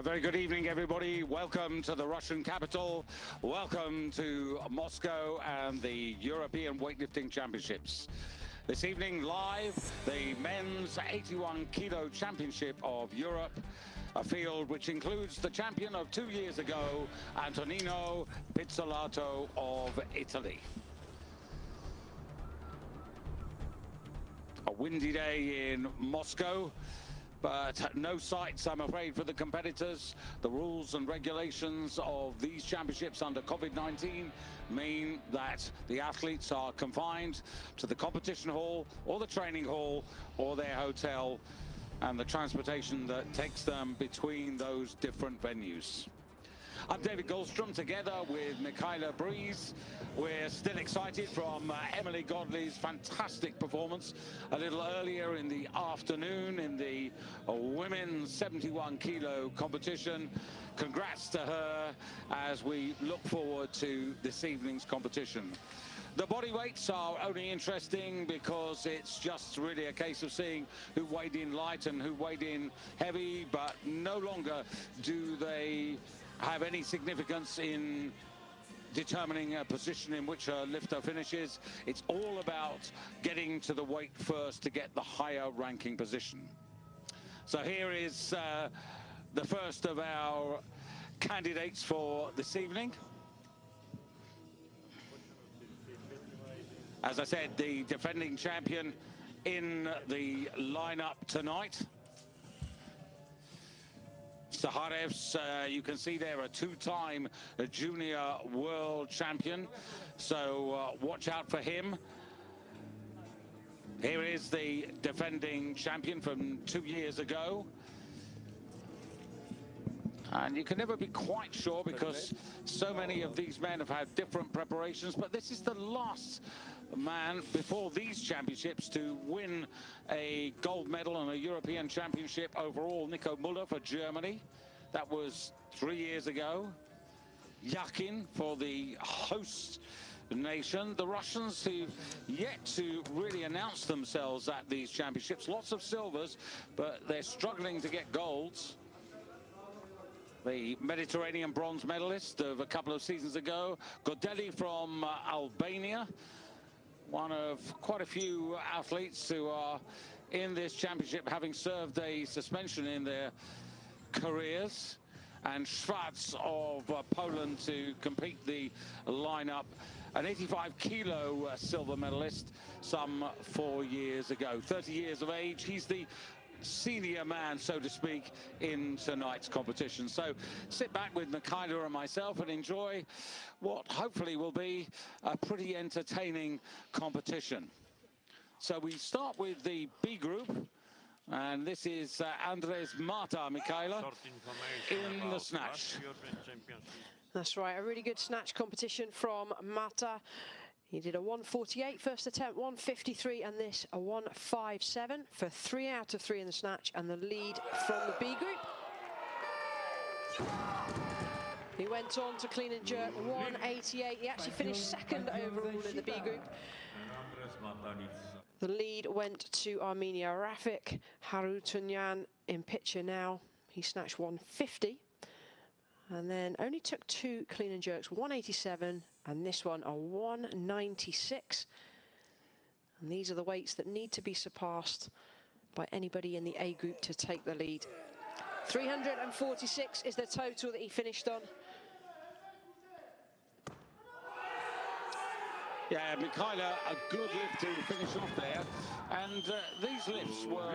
A very good evening, everybody. Welcome to the Russian capital. Welcome to Moscow and the European Weightlifting Championships. This evening, live, the men's 81 kilo championship of Europe, a field which includes the champion of 2 years ago, Antonino Pizzolato of Italy. A windy day in Moscow, but no sights, I'm afraid, for the competitors. The rules and regulations of these championships under COVID-19 mean that the athletes are confined to the competition hall or the training hall or their hotel and the transportation that takes them between those different venues. I'm David Goldstrom, together with Michaela Breeze. We're still excited from Emily Godley's fantastic performance a little earlier in the afternoon in the women's 71 kilo competition. Congrats to her as we look forward to this evening's competition. The body weights are only interesting because it's just really a case of seeing who weighed in light and who weighed in heavy, but no longer do they have any significance in determining a position in which a lifter finishes. It's all about getting to the weight first to get the higher ranking position. So here is the first of our candidates for this evening. As I said, the defending champion in the lineup tonight. Sakharev's, you can see there, a two-time junior world champion, so watch out for him. Here is the defending champion from 2 years ago. And you can never be quite sure because so many of these men have had different preparations, but this is the last man before these championships to win a gold medal and a European championship overall. Nico Müller for Germany. That was 3 years ago. Yakin for the host nation. The Russians who've yet to really announce themselves at these championships. Lots of silvers, but they're struggling to get golds. The Mediterranean bronze medalist of a couple of seasons ago, Godeli from Albania. One of quite a few athletes who are in this championship having served a suspension in their careers. And Schwarz of Poland to complete the lineup. An 85 kilo silver medalist some 4 years ago. 30 years of age. He's the senior man, so to speak, in tonight's competition. So sit back with Michaela and myself and enjoy what hopefully will be a pretty entertaining competition. So we start with the B group, and this is Andres Marta, Michaela, in the snatch. That's right, a really good snatch competition from Marta. He did a 148 first attempt, 153, and this a 157 for 3 out of 3 in the snatch, and the lead from the B group. He went on to clean and jerk 188. He actually finished second overall in the B group. The lead went to Armenia. Rafik Harutyunyan in picture now. He snatched 150. And then only took 2 clean and jerks, 187, and this one a 196. And these are the weights that need to be surpassed by anybody in the A group to take the lead. 346 is the total that he finished on. Yeah, Michaela, a good lift to finish off there. And these lifts were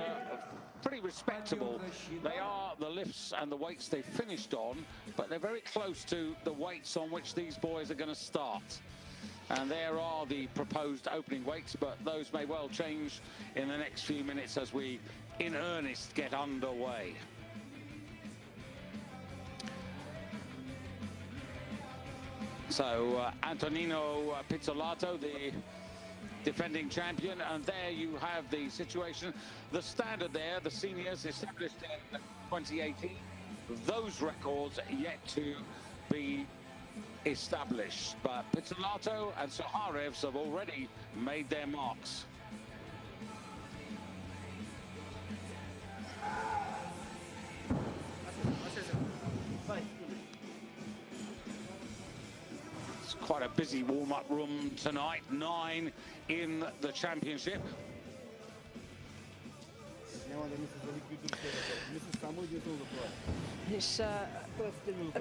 pretty respectable. They are the lifts and the weights they finished on, but they're very close to the weights on which these boys are going to start. And there are the proposed opening weights, but those may well change in the next few minutes as we, in earnest, get underway. So Antonino Pizzolato, the defending champion, and there you have the situation. The standard there, the seniors established in 2018, those records yet to be established. But Pizzolato and Sakharev's have already made their marks. Quite a busy warm-up room tonight, 9 in the championship. It's a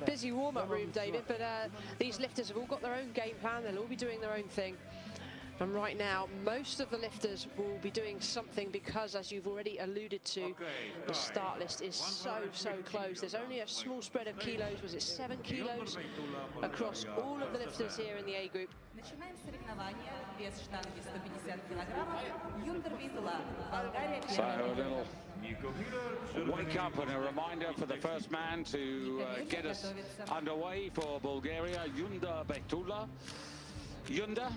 busy warm-up room, David, but these lifters have all got their own game plan. They'll all be doing their own thing. And right now, most of the lifters will be doing something because, as you've already alluded to, the start list is so close. There's only a small spread of kilos. Was it 7 kilos across all of the lifters here in the A group? So a little wake up and a reminder for the first man to get us underway for Bulgaria, Yunda Betula. Yunda,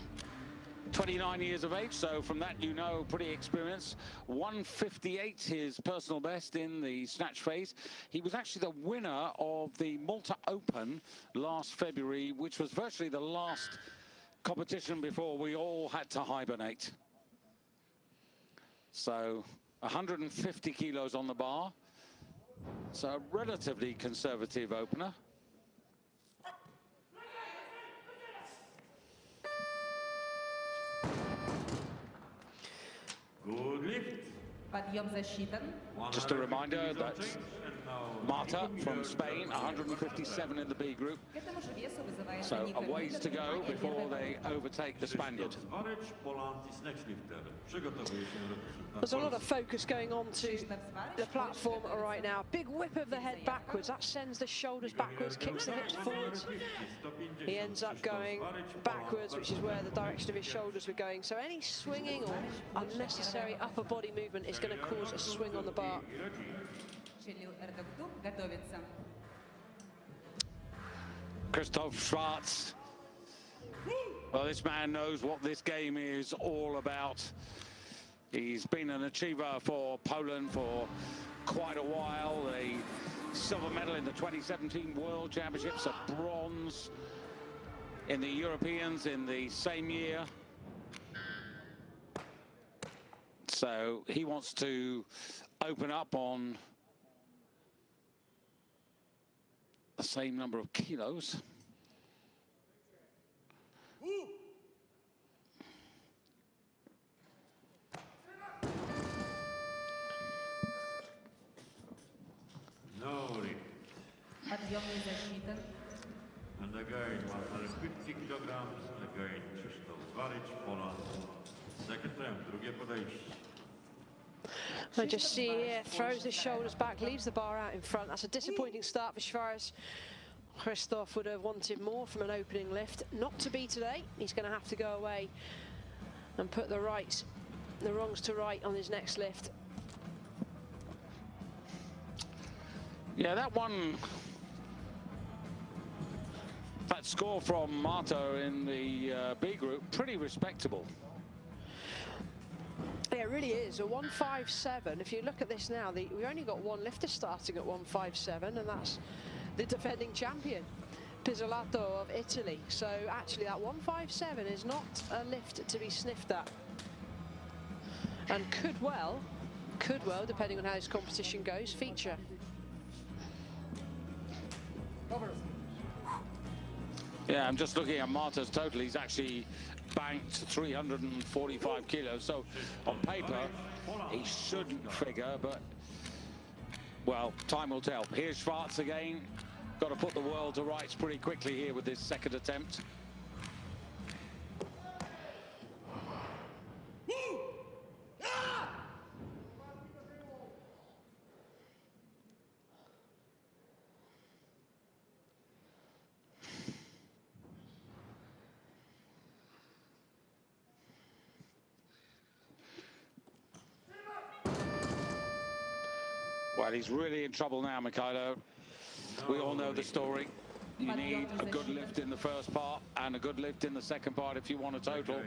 29 years of age, so from that you know, pretty experienced. 158 his personal best in the snatch phase. He was actually the winner of the Malta Open last February, which was virtually the last competition before we all had to hibernate. So 150 kilos on the bar. So a relatively conservative opener. Good lift. Just a reminder that Marta from Spain, 157 in the B group. So a ways to go before they overtake the Spaniard. There's a lot of focus going on to the platform right now. Big whip of the head backwards. That sends the shoulders backwards, kicks the hips forwards. He ends up going backwards, which is where the direction of his shoulders were going. So any swinging or unnecessary upper body movement is going to cause a swing on the bar. Christoph Schwarz. Well, this man knows what this game is all about. He's been an achiever for Poland for quite a while. A silver medal in the 2017 World Championships, a bronze in the Europeans in the same year. So he wants to open up on the same number of kilos. And again, 150 kilograms, again, Krzysztof Zwarycz, Poland. Second round, drugie podejście. I just see here, throws his shoulders back, leaves the bar out in front. That's a disappointing start for Schwarz. Christoph would have wanted more from an opening lift. Not to be today. He's going to have to go away and put the wrongs to right on his next lift. Yeah, that score from Marta in the B group, pretty respectable. Yeah, it really is. A 157. If you look at this now, we've only got one lifter starting at 157, and that's the defending champion, Pizzolato of Italy. So actually that 157 is not a lift to be sniffed at. And could well, depending on how this competition goes, feature. Yeah, I'm just looking at Marta's total. He's actually banked 345 kilos. So on paper, he shouldn't figure, but, well, time will tell. Here's Schwarz again. Got to put the world to rights pretty quickly here with this second attempt. Well, he's really in trouble now, Mikhailo. We all know the story. You need a good lift in the first part and a good lift in the second part if you want a total.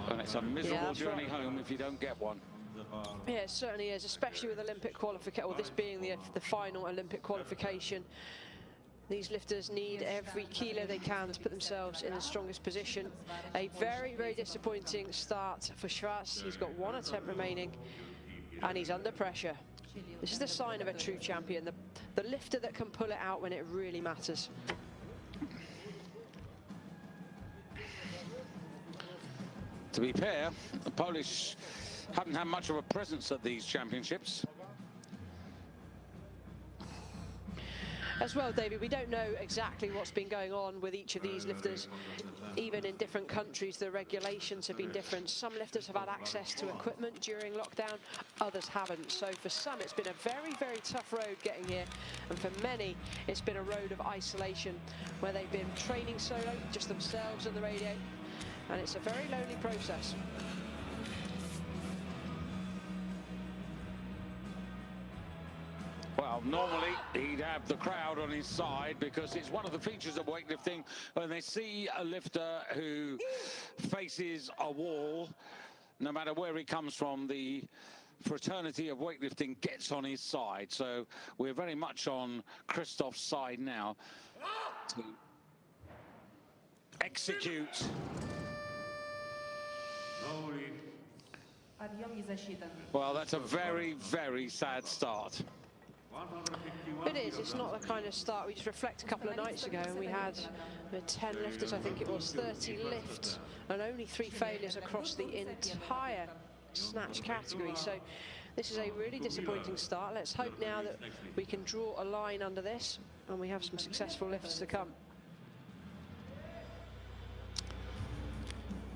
And it's a miserable journey home if you don't get one. Yeah, it certainly is, especially with Olympic qualification, or this being the final Olympic qualification. These lifters need every kilo they can to put themselves in the strongest position. A very, very disappointing start for Schwarz. He's got one attempt remaining and he's under pressure. This is the sign of a true champion, the lifter that can pull it out when it really matters. To be fair, the Polish haven't had much of a presence at these championships. As well, David, we don't know exactly what's been going on with each of these lifters. Even in different countries, the regulations have been different. Some lifters have had access to equipment during lockdown, others haven't. So for some, it's been a very, very tough road getting here. And for many, it's been a road of isolation, where they've been training solo, just themselves and the radio. And it's a very lonely process. Well, normally he'd have the crowd on his side, because it's one of the features of weightlifting. When they see a lifter who faces a wall, no matter where he comes from, the fraternity of weightlifting gets on his side. So we're very much on Christoph's side now to execute. Well, that's a very, very sad start. It is. It's not the kind of start. We just reflect a couple of nights ago and we had 10 lifters, I think it was, 30 lifts and only 3 failures across the entire snatch category. So this is a really disappointing start. Let's hope now that we can draw a line under this and we have some successful lifts to come.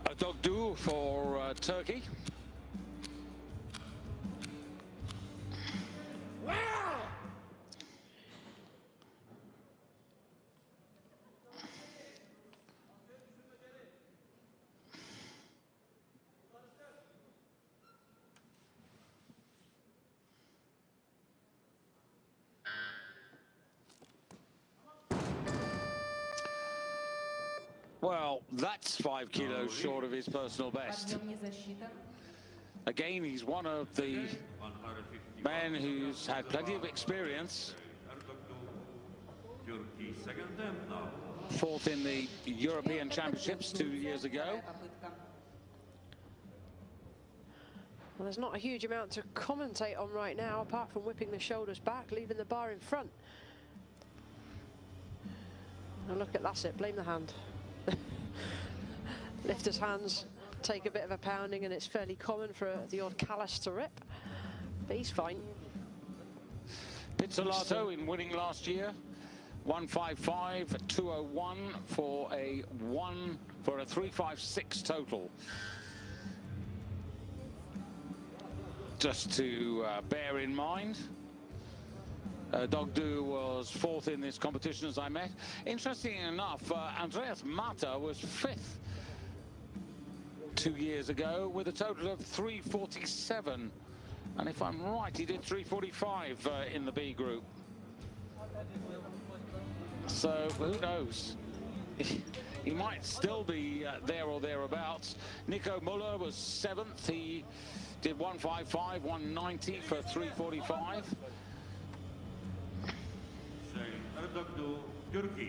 A Dogdu for Turkey. Well, that's 5 kilos short of his personal best. Again, he's one of the men who's had plenty of experience. 4th in the European Championships 2 years ago. Well, there's not a huge amount to commentate on right now, apart from whipping the shoulders back, leaving the bar in front. Now look at that's it, blame the hand. Lifter's hands take a bit of a pounding, and it's fairly common for the odd callus to rip, but he's fine. Pizzolato in winning last year, 155, 201 for a 356 total. Just to bear in mind, Dogdu was 4th in this competition, as I met. Interestingly enough, Andreas Mata was 5th 2 years ago with a total of 347. And if I'm right, he did 345 in the B group. So who knows? He might still be there or thereabouts. Nico Muller was 7th. He did 155, 190 for 345.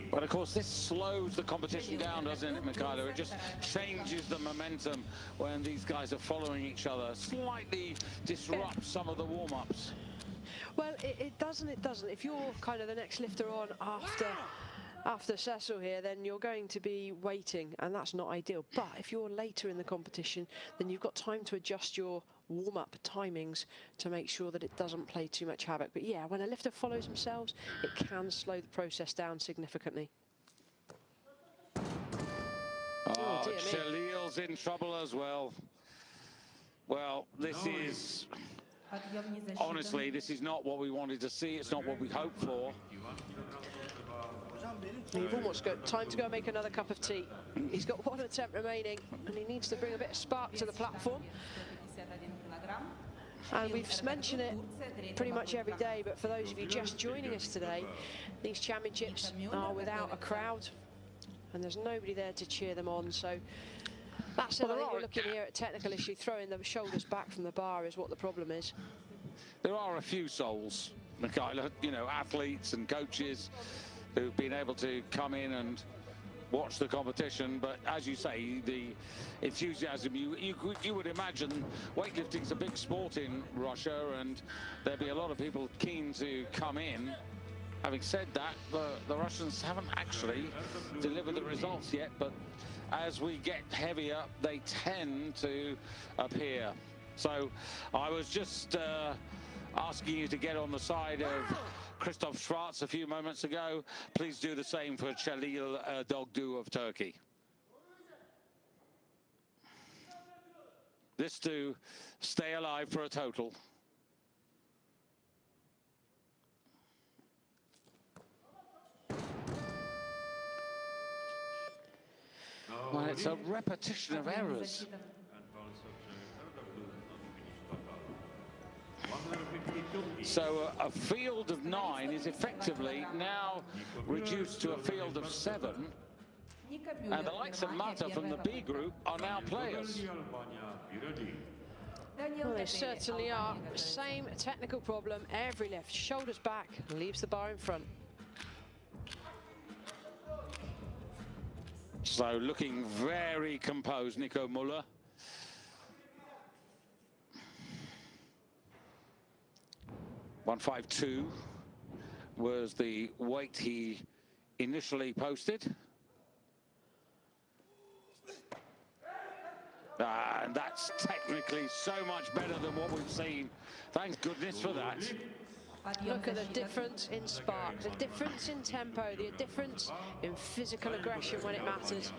But of course, this slows the competition down, doesn't it, Mikhailo? It just changes the momentum when these guys are following each other. Slightly disrupts some of the warm-ups. Well, it doesn't. If you're kind of the next lifter on after Cecil here, then you're going to be waiting, and that's not ideal. But if you're later in the competition, then you've got time to adjust your warm-up timings to make sure that it doesn't play too much havoc. But yeah, when a lifter follows themselves, it can slow the process down significantly. Oh, Chalil's in trouble as well. Well, this is... honestly, this is not what we wanted to see. It's not what we hoped for. You've almost got time to go and make another cup of tea. He's got 1 attempt remaining, and he needs to bring a bit of spark to the platform. And we've mentioned it pretty much every day, but for those of you just joining us today, these championships are without a crowd, and there's nobody there to cheer them on. So that's it. I think we're looking here at a technical issue. Throwing the shoulders back from the bar is what the problem is. There are a few souls, Mikhailo, you know, athletes and coaches who've been able to come in and watch the competition, but as you say, the enthusiasm, you would imagine weightlifting's a big sport in Russia, and there'd be a lot of people keen to come in. Having said that, the Russians haven't actually delivered the results yet, but as we get heavier, they tend to appear. So I was just asking you to get on the side of Christoph Schwarz a few moments ago. Please do the same for Chalil Dogdu of Turkey. This to stay alive for a total. Well, it's a repetition of errors. So a field of 9 is effectively now reduced to a field of 7. And the likes of Mata from the B group are now players. Well, they certainly are. Same technical problem every lift. Shoulders back, leaves the bar in front. So looking very composed, Nico Muller. .152 was the weight he initially posted. And that's technically so much better than what we've seen. Thank goodness for that. Look at the difference in spark, the difference in tempo, the difference in physical aggression when it matters.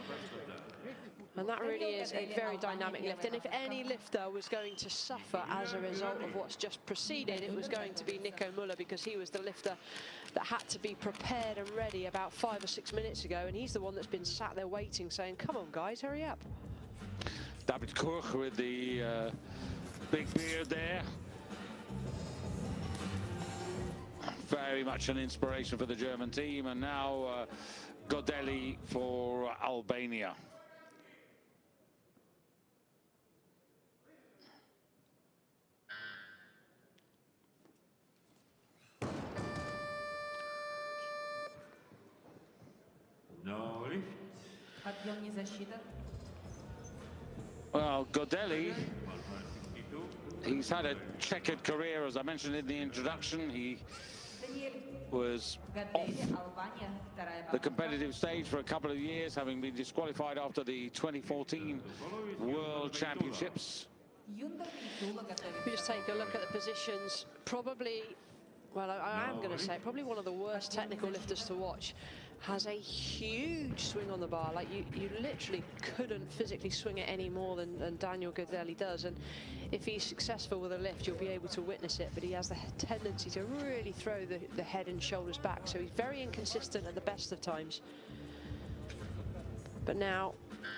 And that really is a very dynamic lift. And if any lifter was going to suffer as a result of what's just preceded, it was going to be Nico Muller, because he was the lifter that had to be prepared and ready about 5 or 6 minutes ago. And he's the one that's been sat there waiting, saying, come on, guys, hurry up. David Koch with the big beard there. Very much an inspiration for the German team. And now Godelli for Albania. No lift. Well, Godelli, he's had a checkered career, as I mentioned in the introduction. He was off the competitive stage for a couple of years, having been disqualified after the 2014 World Championships. We just take a look at the positions. Probably, well, I am going to say, probably one of the worst technical lifters to watch. Has a huge swing on the bar. Like, you literally couldn't physically swing it any more than Daniel Godelli does. And if he's successful with a lift, you'll be able to witness it. But he has the tendency to really throw the head and shoulders back. So he's very inconsistent at the best of times. But now,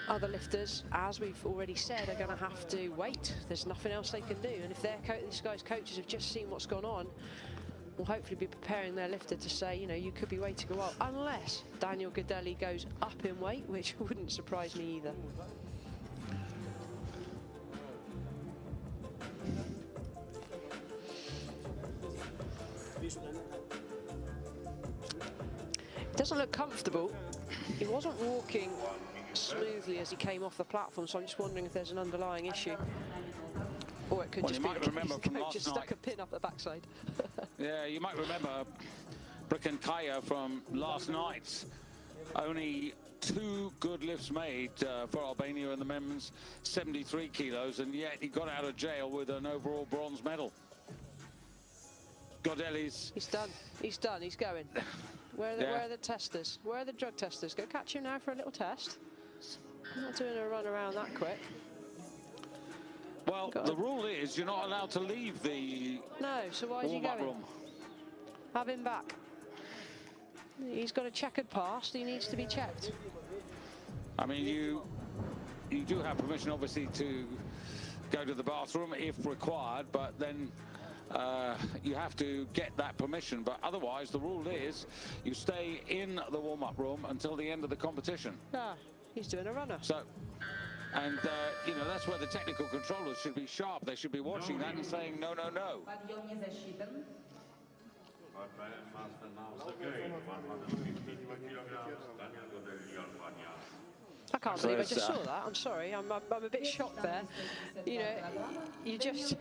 other lifters, as we've already said, are going to have to wait. There's nothing else they can do. And if this guy's coaches have just seen what's gone on, will hopefully be preparing their lifter to say, you know, you could be waiting a while, unless Daniel Godelli goes up in weight, which wouldn't surprise me either. It doesn't look comfortable. He wasn't walking smoothly as he came off the platform, so I'm just wondering if there's an underlying issue. Or it could just be remember from last just night. Stuck a pin up the backside. Yeah, you might remember Bricken Kaya from last night. Only 2 good lifts made for Albania in the men's 73 kilos, and yet he got out of jail with an overall bronze medal. Godelli's... He's done. He's done. He's going. Where are the testers? Where are the drug testers? Go catch him now for a little test. I'm not doing a run around that quick. Well, the rule is you're not allowed to leave the No, so why is he going? room. Have him back. He's got a checkered past. He needs to be checked. I mean, you do have permission, obviously, to go to the bathroom if required, but then you have to get that permission. But otherwise, the rule is you stay in the warm-up room until the end of the competition. Ah, he's doing a runner. So, and, you know, that's where the technical controllers should be sharp. They should be watching that and saying, no, no, no. I can't believe I just saw that. I'm sorry. I'm a bit shocked there. You know, you just...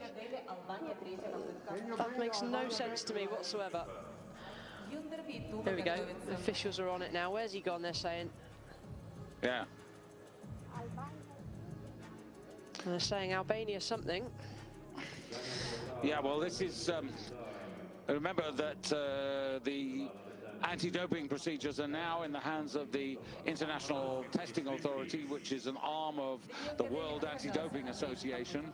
That makes no sense to me whatsoever. There we go. The officials are on it now. Where's he gone, they're saying? Yeah. They're saying Albania something. Yeah, well, this is... remember that the anti-doping procedures are now in the hands of the International Testing Authority, which is an arm of the World Anti-Doping Association.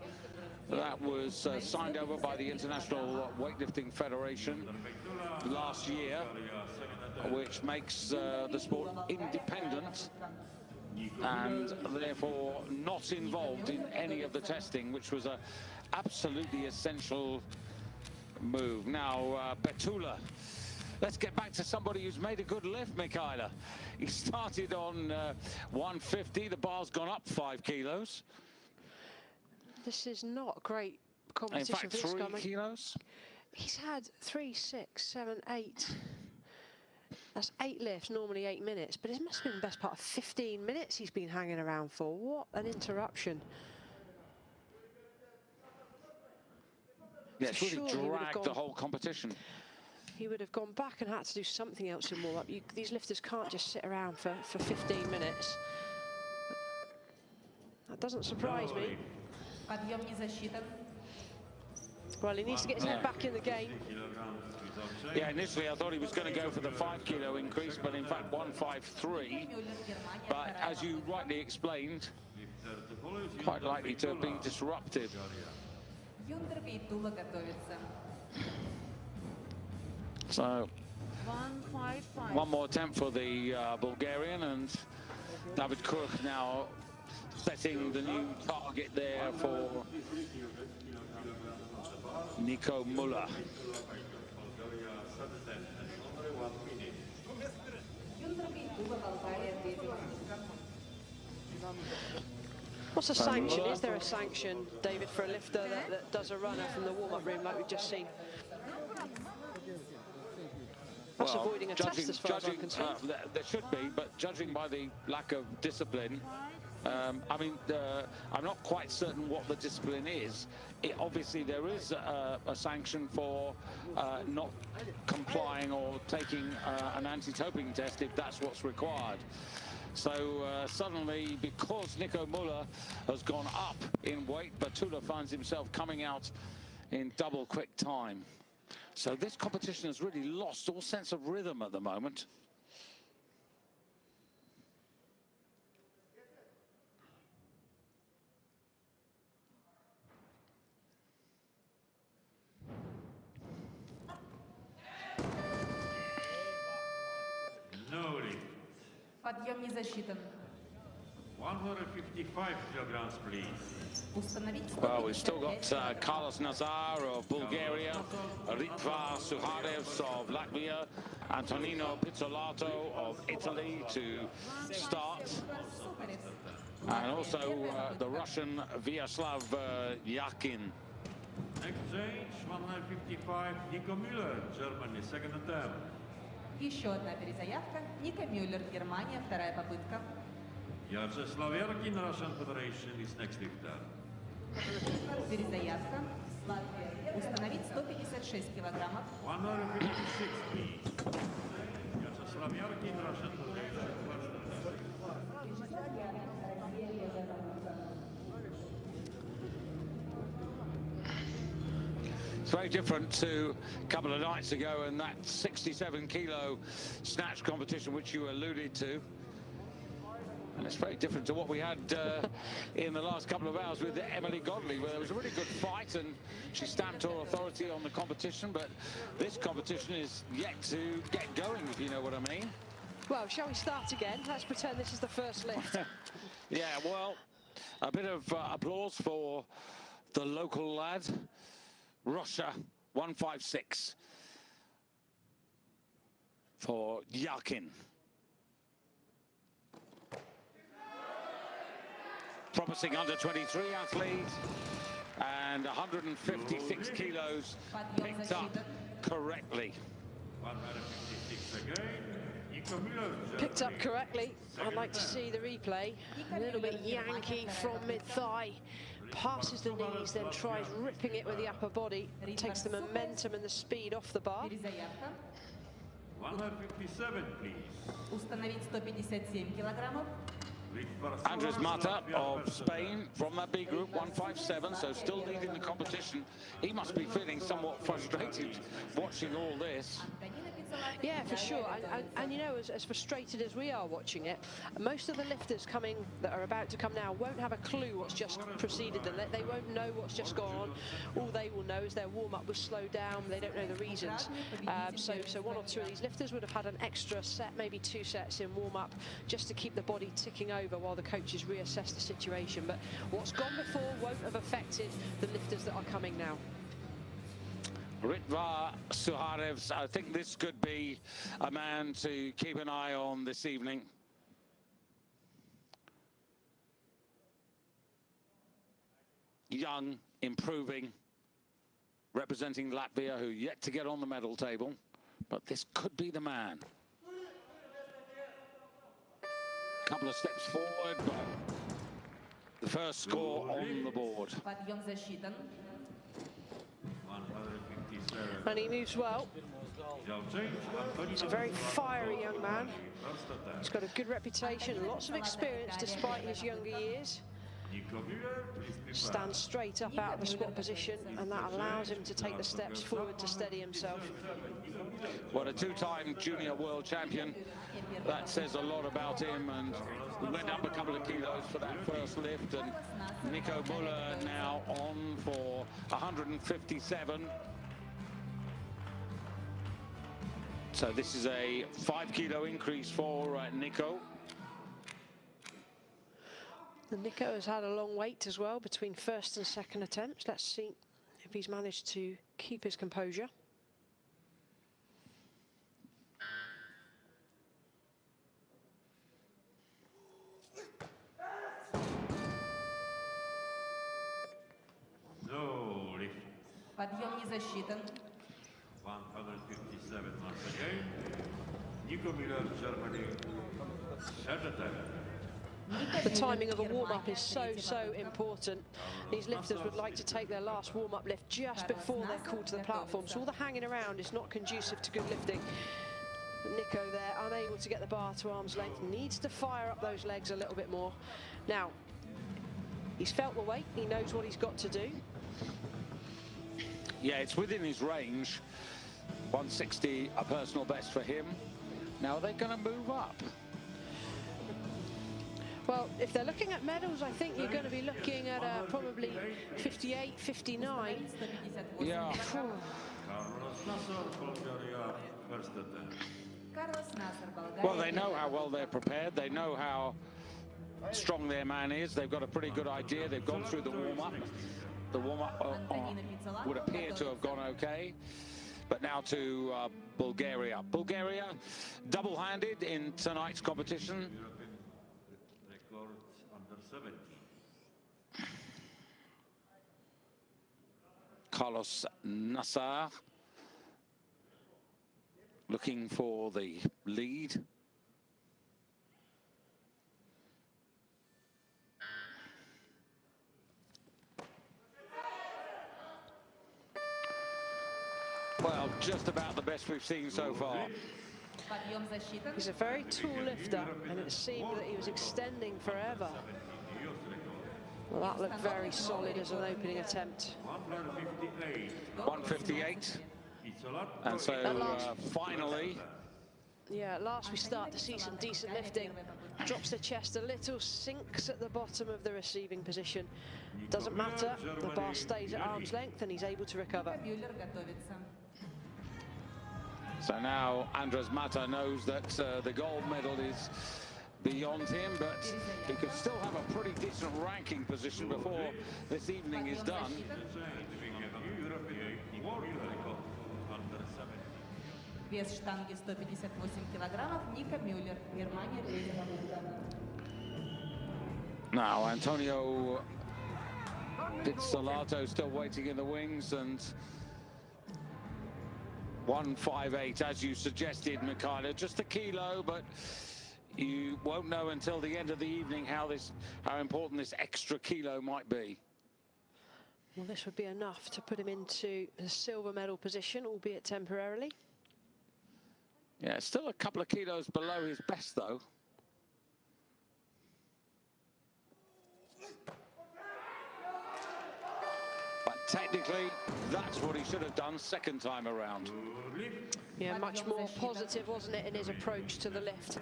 That was signed over by the International Weightlifting Federation last year, which makes the sport independent and therefore not involved in any of the testing, which was a absolutely essential move. Now, Petula. Let's get back to somebody who's made a good lift, Michaela. He started on 150. The bar's gone up 5 kilos. This is not great competition. In fact, 3 kilos. He's had 3, 6, 7, 8. That's 8 lifts, normally 8 minutes. But it must have been the best part of 15 minutes he's been hanging around for. What an interruption. Yeah, it's really dragged the whole competition. He would have gone back and had to do something else in warm-up. These lifters can't just sit around for 15 minutes. That doesn't surprise me. Well, he needs to get his head back in the game. Yeah, initially I thought he was going to go for the 5 kilo increase, but in fact 153. But as you rightly explained, quite likely to be disruptive. So, one more attempt for the Bulgarian, and David Kruk now setting the new target there for Nico Muller. What's a sanction? Is there a sanction, David, for a lifter that does a runner from the warm-up room like we've just seen? That's avoiding a test as far as I'm concerned. There should be, but judging by the lack of discipline, I mean, I'm not quite certain what the discipline is. Obviously, there is a sanction for not complying or taking an anti-doping test if that's what's required. So suddenly, because Nico Muller has gone up in weight, Petula finds himself coming out in double quick time. So this competition has really lost all sense of rhythm at the moment. Подъем не засчитан. 155 kilograms, please. Well, we've still got Carlos Nazar of Bulgaria, Ritva Suharevs of Latvia, Antonino Pizzolato of Italy to start, and also the Russian Vyacheslav Yakin. Exchange 155, Nico Müller, Germany, second attempt. Еще одна перезаявка. Ника Мюллер, Германия, вторая попытка. Vyacheslav Yakin, Russian Federation, is next lifter. Перезаявка. Латвия. Установить 156 килограммов. 156, please. Vyacheslav Yakin, Russian Federation. It's very different to a couple of nights ago and that 67 kilo snatch competition which you alluded to. And it's very different to what we had in the last couple of hours with Emily Godley, where there was a really good fight and she stamped her authority on the competition, but this competition is yet to get going, if you know what I mean. Well, shall we start again? Let's pretend this is the first lift. Yeah, well, a bit of applause for the local lad. Russia, 156 for Yakin. Promising under-23 athlete, and 156 kilos picked up correctly. 156 again. Nico Müller, Picked up correctly. I'd like to see the replay. A little bit yanky from mid-thigh. Passes the knees, then tries ripping it with the upper body. Takes the momentum and the speed off the bar. 157, please. Установить 157 килограммов. Andres Mata of Spain from that B group, 157, so still leading the competition. He must be feeling somewhat frustrated watching all this. Yeah, for sure. And you know, as frustrated as we are watching it, most of the lifters that are about to come now won't have a clue what's just preceded them. They won't know what's just gone on. All they will know is their warm-up was slowed down. They don't know the reasons. So one or two of these lifters would have had an extra set, maybe 2 sets in warm-up, just to keep the body ticking over while the coaches reassess the situation. But what's gone before won't have affected the lifters that are coming now. Ritva Suharevs, I think this could be a man to keep an eye on this evening. Young, improving, representing Latvia, who yet to get on the medal table, but this could be the man. Couple of steps forward, but the first score on the board. And he moves well. He's a very fiery young man. He's got a good reputation, lots of experience despite his younger years. Stands straight up out of the squat position, and that allows him to take the steps forward to steady himself. Well, a 2-time junior world champion. That says a lot about him, and we went up a couple of kilos for that first lift, and Nico Muller now on for 157. So this is a 5-kilo increase for Nico. And Nico has had a long wait as well between first and second attempts. Let's see if he's managed to keep his composure. No lift. Подъем не засчитан. 157 once again. Nico Miller, Germany. Saturday. The timing of a warm-up is so important. These lifters would like to take their last warm-up lift just before they're called to the platform, so all the hanging around is not conducive to good lifting. But Nico there, unable to get the bar to arm's length, needs to fire up those legs a little bit more. Now, he's felt the weight, he knows what he's got to do. Yeah, it's within his range. 160, a personal best for him. Now they're going to move up. Well, if they're looking at medals, I think you're going to be looking at probably 58, 59. Yeah. Well, they know how well they're prepared. They know how strong their man is. They've got a pretty good idea. They've gone through the warm-up. The warm-up would appear to have gone okay. But now to Bulgaria. Bulgaria, double-handed in tonight's competition. Carlos Nassar looking for the lead. Well, just about the best we've seen so far. He's a very tall lifter, and it seemed that he was extending forever. Well, that looked very solid as an opening attempt. 158. And so finally... Yeah, at last we start to see some decent lifting. Drops the chest a little, sinks at the bottom of the receiving position. Doesn't matter, the bar stays at arm's length and he's able to recover. So now Andres Mata knows that the gold medal is beyond him, but he could still have a pretty decent ranking position before this evening is done. Вес штанги 158 килограммов. Ника Мюллер, Германия. Now Antonio Pizzolato still waiting in the wings, and 158, as you suggested, Mikhaila, just a kilo, but you won't know until the end of the evening how important this extra kilo might be. Well, this would be enough to put him into the silver medal position, albeit temporarily. Yeah, still a couple of kilos below his best, though. technically, that's what he should have done second time around. Yeah, much more positive, wasn't it, in his approach to the lift.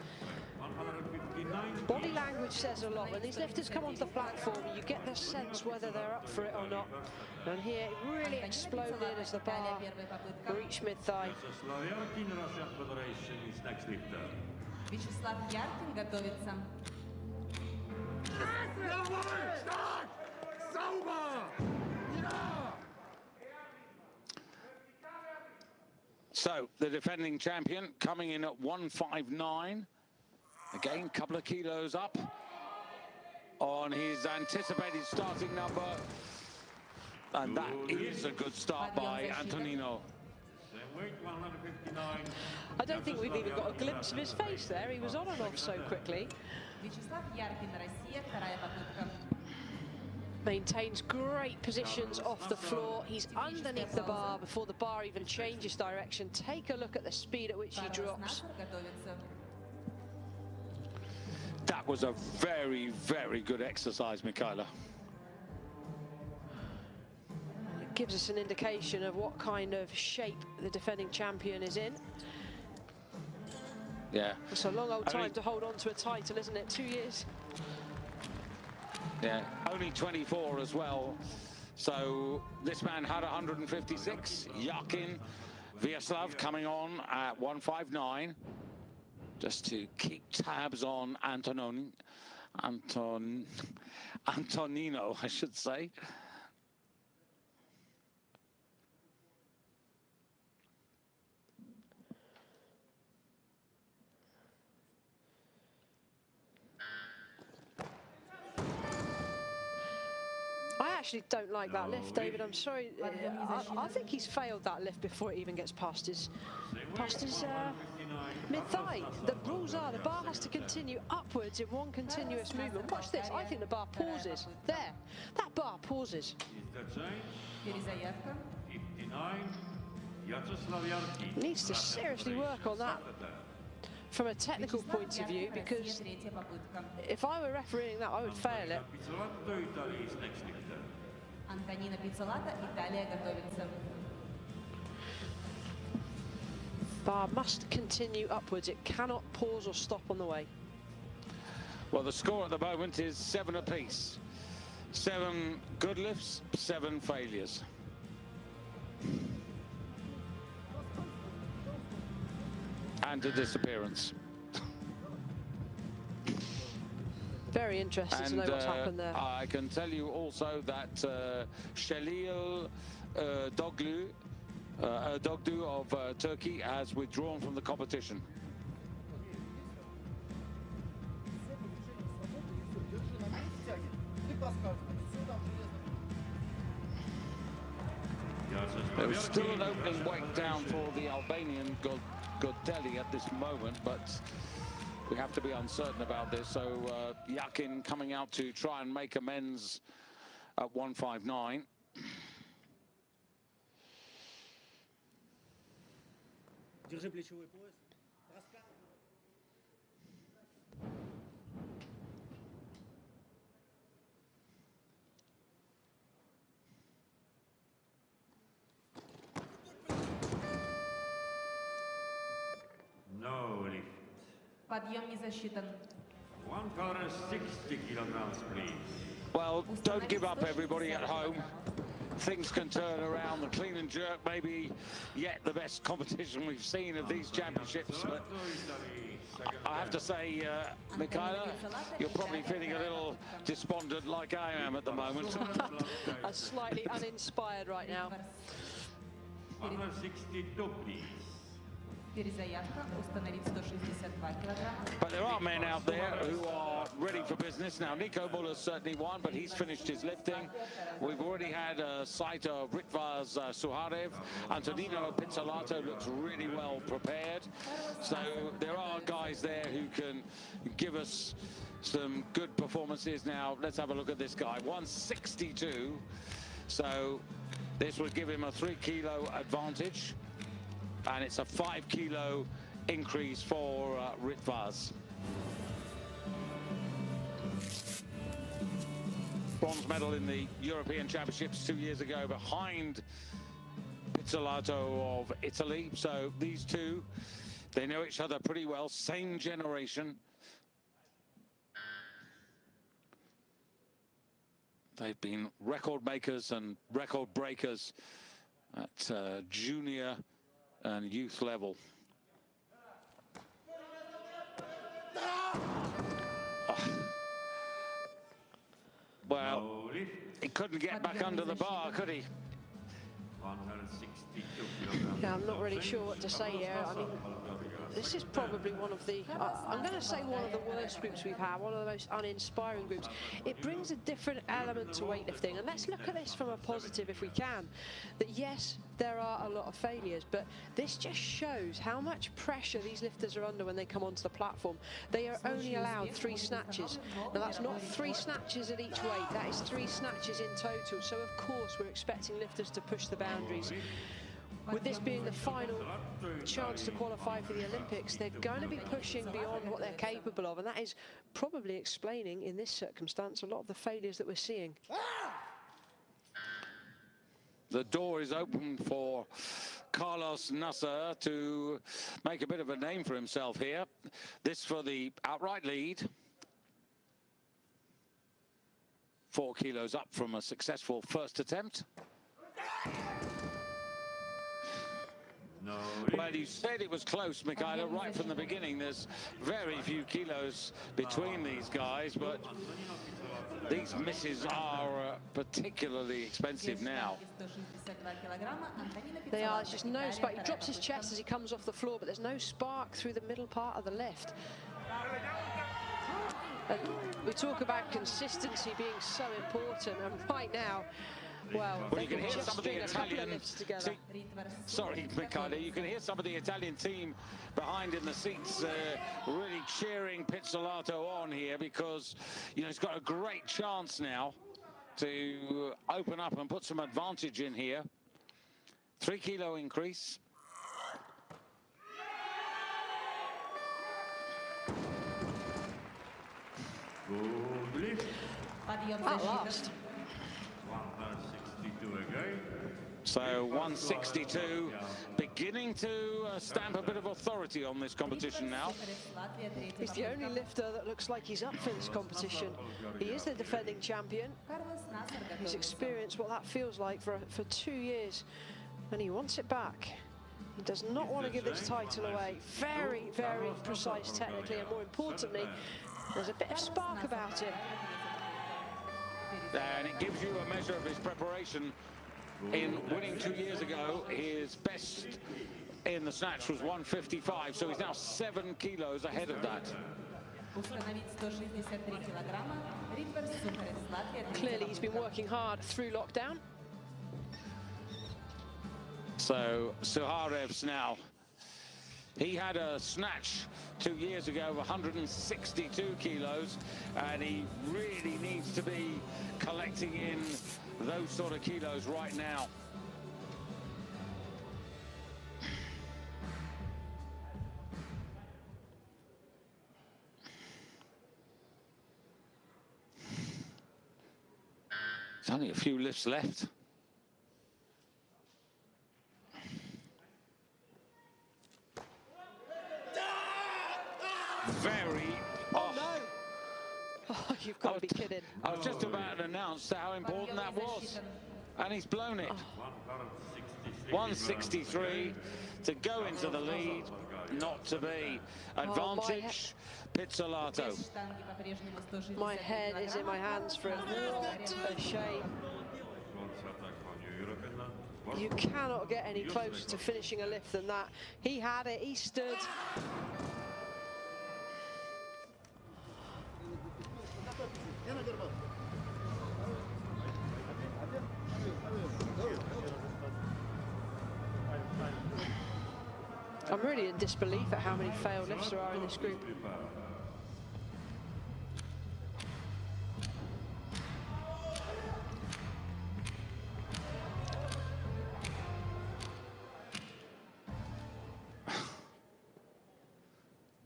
Body language says a lot. When these lifters come onto the platform, you get the sense whether they're up for it or not. And here it really exploded as the bar reached mid-thigh. Вячеслав Яркин готовится. So, the defending champion coming in at 159. Again, a couple of kilos up on his anticipated starting number. And that is a good start by Antonino. I don't think we've even got a glimpse of his face there. He was on and off so quickly. Вячеслав Яркин, Россия, вторая попытка. Maintains great positions off the floor. He's underneath the bar before the bar even changes direction. Take a look at the speed at which he drops. That was a very, very good exercise, Michaela. It gives us an indication of what kind of shape the defending champion is in. Yeah. It's a long old time to hold on to a title, isn't it? 2 years. Yeah, only 24 as well. So this man had 156. Yakin Vyacheslav coming on at 159. Just to keep tabs on Antonino, I should say. I actually don't like that lift, David. I'm sorry. I think he's failed that lift before it even gets past his mid-thigh. The rules are the bar has to continue upwards in one continuous movement. Watch this. I think the bar pauses. There. That bar pauses. Needs to seriously work on that from a technical point of view, because if I were refereeing that, I would fail it. Антонина Пиццолата, Италия готовится. Bar must continue upwards. It cannot pause or stop on the way. Well, the score at the moment is 7 apiece. 7 good lifts, 7 failures. And a disappearance. Very interested to know what's happened there. I can tell you also that Shalil Doglu of Turkey has withdrawn from the competition. There is still an opening weight down for the Albanian Godeli at this moment, but we have to be uncertain about this. So Yakin coming out to try and make amends at 159. No lift. Подъем не засчитан. 160 kilograms, please. Well, don't give up, everybody at home. Things can turn around. The clean and jerk may be yet the best competition we've seen of these championships, but I have to say, Michaela, you're probably feeling a little despondent like I am at the moment. I'm slightly uninspired right now. 162, please. But there are men out there who are ready for business. Now, Nico Muller's certainly won, but he's finished his lifting. We've already had a sight of Ritvaz Suharev. Antonino Pizzolato looks really well prepared. So there are guys there who can give us some good performances. Now, let's have a look at this guy. 162. So this would give him a 3 kilo advantage. And it's a 5 kilo increase for Ritvaz. bronze medal in the European Championships 2 years ago behind Pizzolato of Italy. So these two, they know each other pretty well, same generation. They've been record makers and record breakers at junior and youth level. Well, he couldn't get back under the bar, could he? Yeah, I'm not really sure what to say here. I mean, this is probably one of the, I'm going to say one of the worst groups we've had, one of the most uninspiring groups. It brings a different element to weightlifting, and let's look at this from a positive if we can. That yes, there are a lot of failures, but this just shows how much pressure these lifters are under when they come onto the platform. They are only allowed 3 snatches. Now that's not 3 snatches at each weight, that is 3 snatches in total. So of course we're expecting lifters to push the boundaries. With this being the final chance to qualify for the Olympics, they're going to be pushing beyond what they're capable of, and that is probably explaining, in this circumstance, a lot of the failures that we're seeing. The door is open for Carlos Nasser to make a bit of a name for himself here. This for the outright lead. 4 kilos up from a successful first attempt. Well, you said it was close, Michaela, right from the beginning. There's very few kilos between these guys, but these misses are particularly expensive now. They are. There's just no spark. He drops his chest as he comes off the floor, but there's no spark through the middle part of the lift. And we talk about consistency being so important, and right now, well, you can hear some of the Italian. Sorry, Michaela, you can hear some of the Italian team behind in the seats really cheering Pizzolato on here, because you know he's got a great chance now to open up and put some advantage in here. 3 kilo increase. At last. So 162, beginning to stamp a bit of authority on this competition now. He's the only lifter that looks like he's up for this competition. He is the defending champion. He's experienced what that feels like for 2 years, and he wants it back. He does not want to give this title away. Very, very precise technically, and more importantly, there's a bit of spark about it. And it gives you a measure of his preparation. In winning 2 years ago, his best in the snatch was 155, so he's now 7 kilos ahead of that. Clearly he's been working hard through lockdown. So Suharev's now, he had a snatch 2 years ago of 162 kilos, and he really needs to be collecting in those sort of kilos right now. There's only a few lifts left. Oh no! Oh, you've got to be kidding. I was just about to announce how important that was, and he's blown it. 163 to go into the lead, not to be. Advantage, Pizzolato. My head is in my hands for it. What a shame. You cannot get any closer to finishing a lift than that. He had it, he stood. I'm really in disbelief at how many failed lifts there are in this group.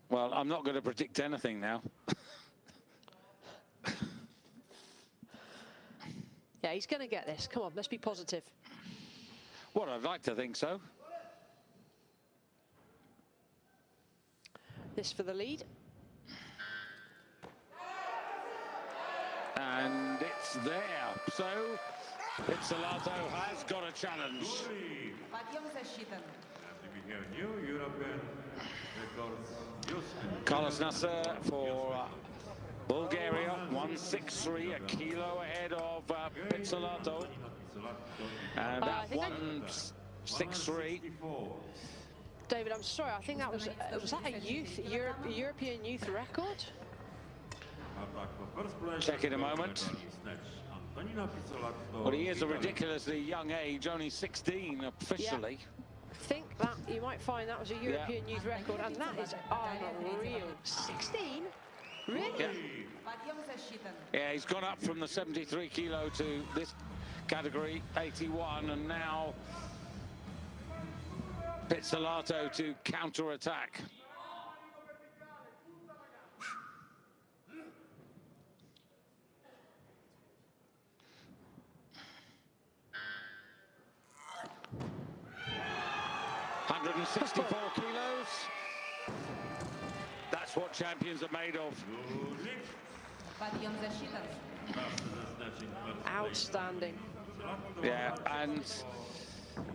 Well, I'm not going to predict anything now. Yeah, he's going to get this. Come on, let's be positive. Well, I'd like to think so. This for the lead. And it's there. So, Pizzolato has got a challenge. Подъем засчитан. And we have new European records. Carlos Nasser for Bulgaria, 163, a kilo ahead of Pizzolato. And that 163. David, I'm sorry, I think that was that a European youth record? Check in a moment. Well, he is a ridiculously young age, only 16 officially. Yeah. I think that you might find that was a European youth record, and that is unreal. 16? Really? Yeah. Подъем засчитан. Yeah, he's gone up from the 73 kilo to this category, 81, and now Pizzolato to counter-attack. $164 kilos. That's what champions are made of. Подъем засчитан. Outstanding. Yeah, and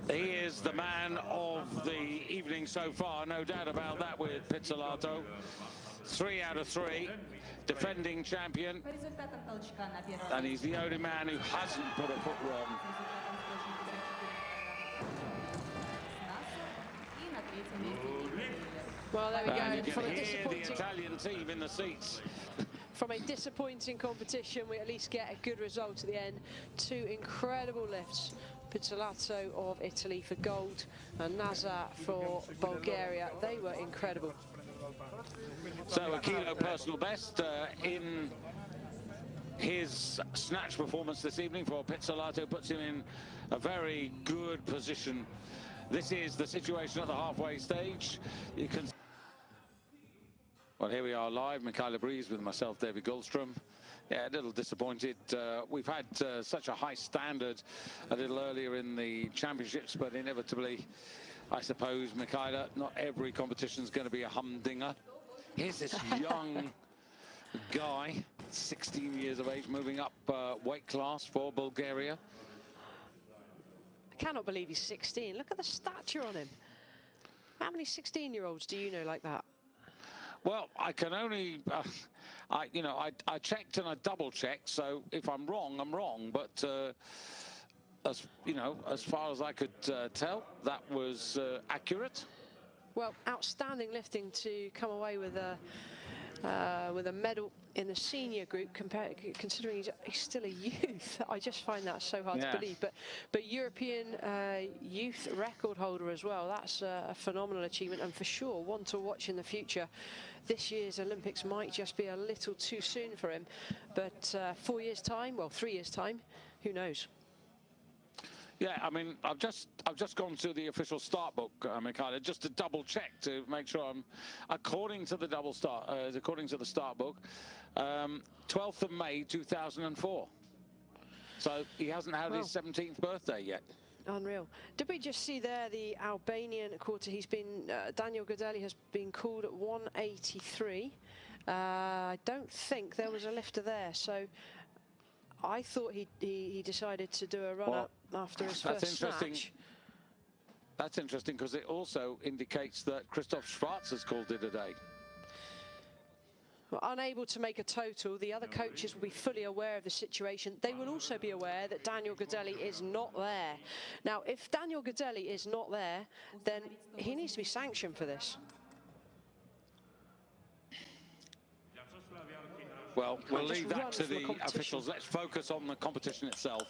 he is the man of the evening so far, no doubt about that with Pizzolato. 3 out of 3, defending champion, По результатам толчка на первом and he's the only man who hasn't put a foot wrong. и на третьем месте. Well, there we And go. you From can a hear the disappointing, Italian team in the seats. from a disappointing competition, we at least get a good result at the end. 2 incredible lifts. Pizzolato of Italy for gold and Nazar for Bulgaria. They were incredible. So a kilo personal best in his snatch performance this evening for Pizzolato puts him in a very good position. This is the situation at the halfway stage. You can. Well, here we are live, Michaela Breeze with myself, David Goldstrom. Yeah, a little disappointed. We've had such a high standard a little earlier in the championships, but inevitably, I suppose, Michaela, not every competition is going to be a humdinger. Here's this young guy, 16 years of age, moving up weight class for Bulgaria. I cannot believe he's 16. Look at the stature on him. How many 16-year-olds do you know like that? Well, I can only, I checked and I double-checked. So if I'm wrong, I'm wrong. But as far as I could tell, that was accurate. Well, outstanding lifting to come away with a medal in the senior group, considering he's still a youth. I just find that so hard to believe. But European youth record holder as well. That's a phenomenal achievement, and for sure one to watch in the future. This year's Olympics might just be a little too soon for him, but 4 years' time, well, 3 years' time, who knows? Yeah, I mean, I've just gone to the official start book, Michaela, just to double check to make sure I'm according to the according to the start book, 12th of May 2004. So he hasn't had his 17th birthday yet. Unreal. Did we just see there the Albanian quarter? He's been Daniel Godelli has been called at 183. I don't think there was a lifter there, so I thought he decided to do a run-up after his first snatch. That's interesting because it also indicates that Christoph Schwarz has called it a day. Well, unable to make a total, the other coaches will be fully aware of the situation. They will also be aware that Daniel Godelli is not there. Now, if Daniel Godelli is not there, then he needs to be sanctioned for this. Well, we'll leave that to the officials. Let's focus on the competition itself.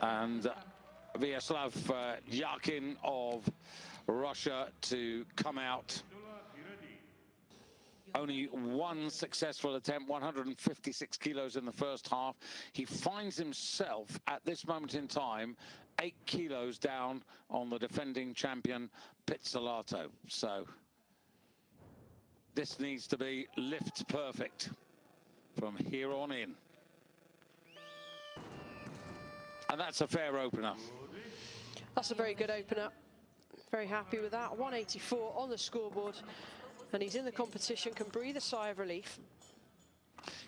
And Vyacheslav Yakin of Russia to come out. Only one successful attempt, 156 kilos in the first half. He finds himself at this moment in time 8 kilos down on the defending champion Pizzolato. So this needs to be lift perfect from here on in. And that's a fair opener. That's a very good opener. Very happy with that. 184 on the scoreboard. And he's in the competition, can breathe a sigh of relief.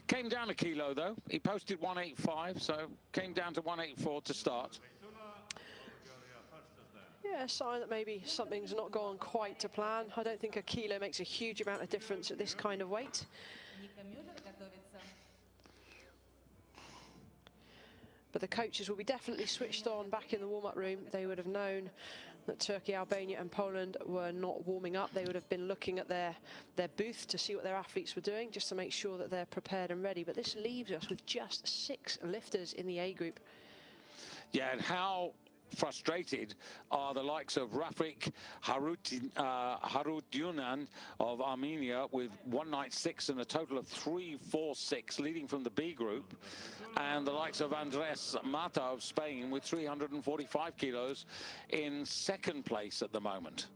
Came down a kilo, though. He posted 185, so came down to 184 to start. Yeah, a sign that maybe something's not gone quite to plan. I don't think a kilo makes a huge amount of difference at this kind of weight. But the coaches will be definitely switched on back in the warm-up room. They would have known that Turkey, Albania and Poland were not warming up. They would have been looking at their booth to see what their athletes were doing, just to make sure that they're prepared and ready. But this leaves us with just 6 lifters in the A group. Yeah, and how frustrated are the likes of Rafik Harutyunyan of Armenia with 196 and a total of 346 leading from the B group, and the likes of Andres Mata of Spain with 345 kilos in second place at the moment.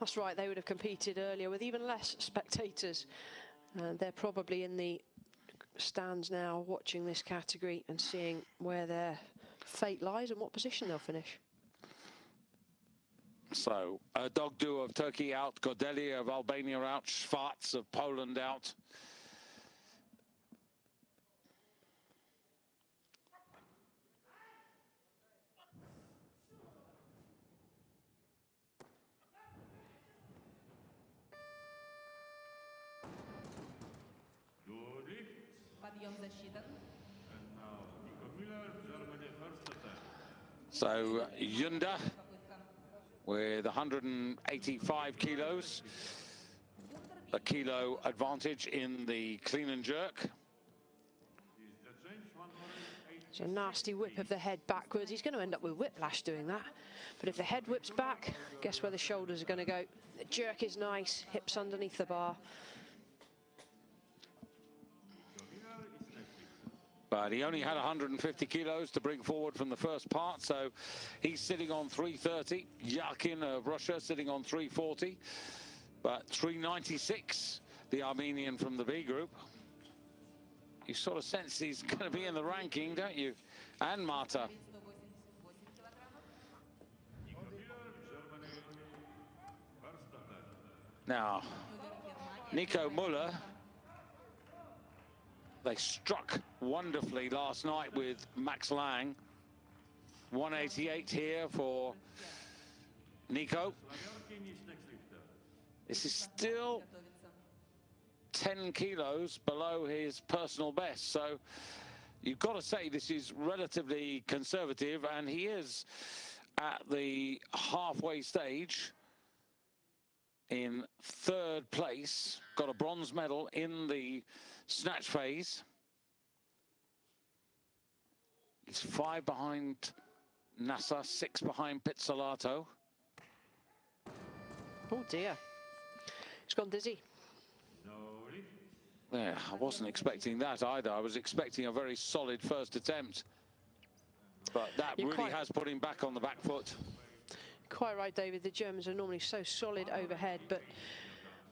That's right, they would have competed earlier with even less spectators. They're probably in the stands now watching this category and seeing where their fate lies and what position they'll finish. So Dogdu of Turkey out, Godeli of Albania out, Schwarz of Poland out. So Yunda with 185 kilos, a kilo advantage in the clean and jerk. It's a nasty whip of the head backwards. He's going to end up with whiplash doing that. But if the head whips back, guess where the shoulders are going to go. The jerk is nice, hips underneath the bar. But he only had 150 kilos to bring forward from the first part, so he's sitting on 330. Yakin of Russia sitting on 340, but 396, the Armenian from the B group. You sort of sense he's going to be in the ranking, don't you? And Mata. Now, Nico Muller. They struck wonderfully last night with Max Lang. 188 here for Nico. This is still 10 kilos below his personal best. So you've got to say this is relatively conservative, and he is at the halfway stage in third place. Got a bronze medal in the snatch phase. He's 5 behind Nasa, 6 behind Pizzolato. Oh dear, he's gone dizzy. Yeah, I wasn't expecting that either. I was expecting a very solid first attempt, but that really has put him back on the back foot. Quite right, David. The Germans are normally so solid overhead, but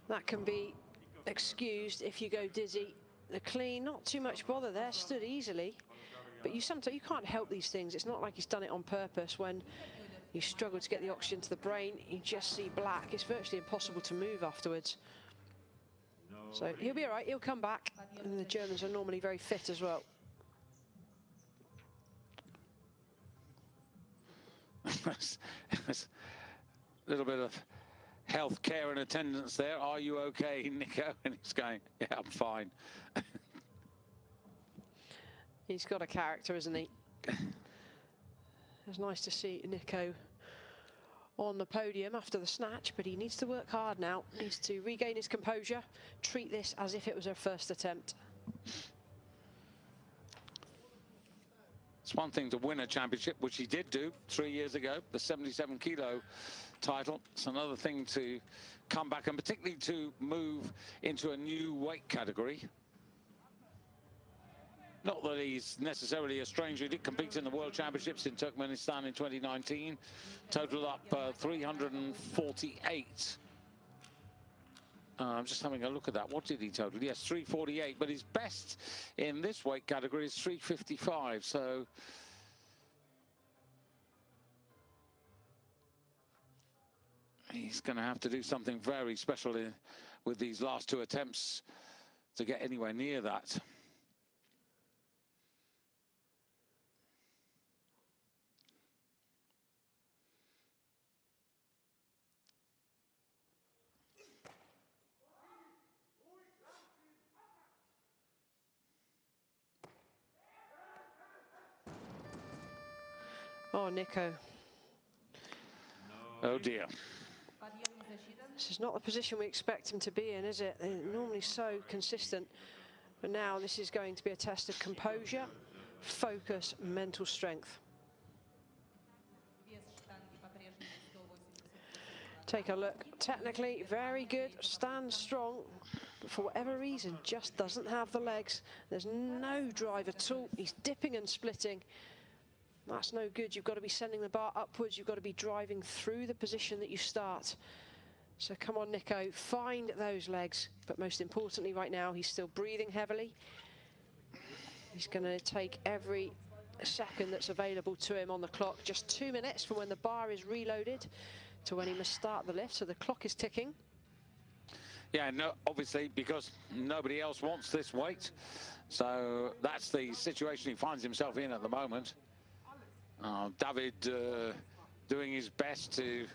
that can be excused if you go dizzy. The clean, not too much bother there, stood easily. But you can't help these things. It's not like he's done it on purpose. When you struggle to get the oxygen to the brain, you just see black. It's virtually impossible to move afterwards. So he'll be all right, he'll come back. And the Germans are normally very fit as well. A little bit of health care and attendance there. Are you okay, Nico? And he's going, yeah, I'm fine. He's got a character, isn't he? It's nice to see Nico on the podium after the snatch, but he needs to work hard now. He needs to regain his composure, treat this as if it was her first attempt. It's one thing to win a championship, which he did do 3 years ago, the 77 kilo title. It's another thing to come back, and particularly to move into a new weight category. Not that he's necessarily a stranger. He did compete in the World Championships in Turkmenistan in 2019. Total up 348. I'm just having a look at that. What did he total? Yes, 348. But his best in this weight category is 355. So he's going to have to do something very special with these last two attempts to get anywhere near that. Oh, Nico. Oh dear. This is not the position we expect him to be in, is it? They're normally so consistent. But now this is going to be a test of composure, focus, mental strength. Take a look. Technically, very good. Stands strong. But for whatever reason, just doesn't have the legs. There's no drive at all. He's dipping and splitting. That's no good. You've got to be sending the bar upwards. You've got to be driving through the position that you start. So come on, Nico, find those legs. But most importantly right now, he's still breathing heavily. He's going to take every second that's available to him on the clock. Just 2 minutes from when the bar is reloaded to when he must start the lift. So the clock is ticking. Yeah, no, obviously, because nobody else wants this weight. So that's the situation he finds himself in at the moment. David doing his best to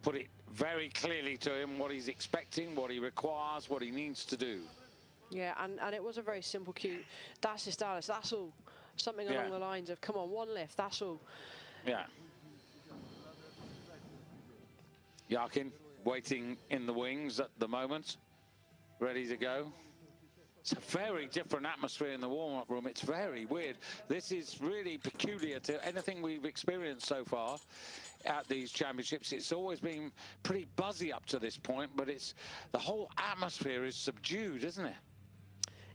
put it very clearly to him what he's expecting, what he requires, what he needs to do. Yeah, and it was a very simple cue. Das ist alles, that's all. Something along the lines of, come on, one lift, that's all. Yeah. Yakin waiting in the wings at the moment, ready to go. It's a very different atmosphere in the warm-up room. It's very weird. This is really peculiar to anything we've experienced so far at these championships. It's always been pretty buzzy up to this point, but the whole atmosphere is subdued, isn't it?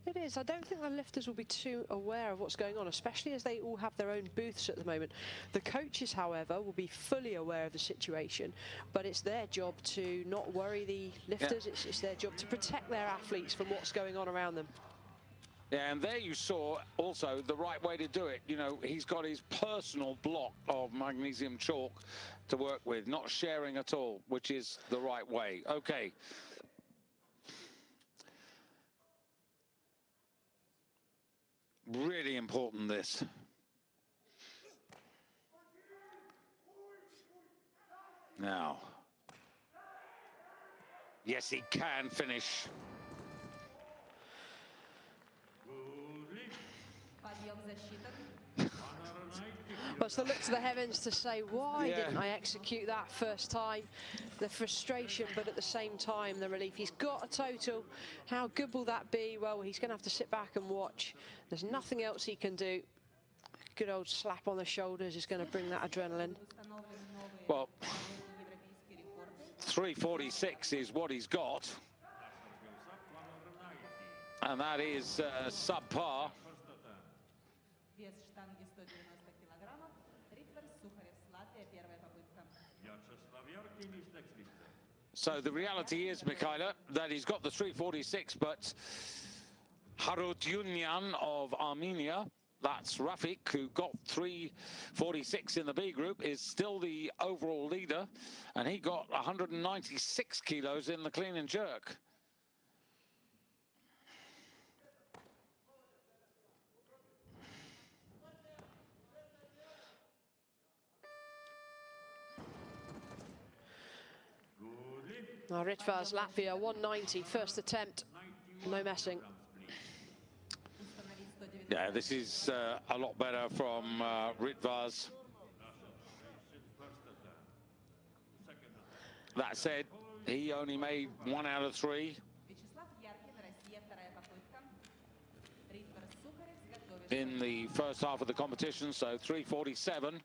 It is. I don't think the lifters will be too aware of what's going on, especially as they all have their own booths at the moment. The coaches, however, will be fully aware of the situation, but it's their job to not worry the lifters. Yeah. It's their job to protect their athletes from what's going on around them. Yeah, and there you saw also the right way to do it. You know, he's got his personal block of magnesium chalk to work with, not sharing at all, which is the right way. Okay. Really important, this. Now. Yes, he can finish. Well, it's the look to the heavens to say, why didn't I execute that first time? The frustration, but at the same time, the relief. He's got a total. How good will that be? Well, he's going to have to sit back and watch. There's nothing else he can do. Good old slap on the shoulders is going to bring that adrenaline. Well, 3:46 is what he's got. And that is subpar. So the reality is, Mikhaila, that he's got the 3:46, but Harutyunyan of Armenia, that's Rafik, who got 3:46 in the B group, is still the overall leader, and he got 196 kilos in the clean and jerk. Now Ritvars, Latvia, 190, first attempt, no messing. Yeah, this is a lot better from Ritvars. That said, he only made 1 out of 3. In the first half of the competition, so 3:47.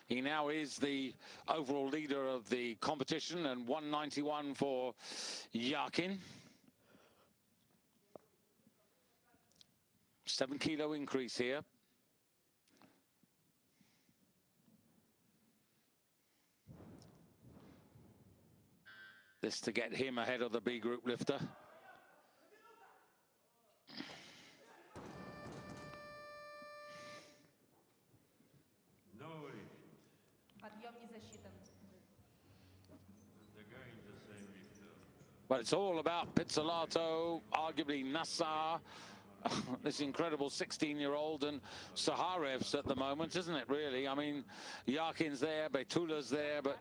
He now is the overall leader of the competition, and 191 for Yakin. 7 kilo increase here. This to get him ahead of the B group lifter. But it's all about Pizzolato, arguably Nassar, this incredible 16-year-old, and Saharev's at the moment, isn't it, really? I mean, Yarkin's there, Betula's there, but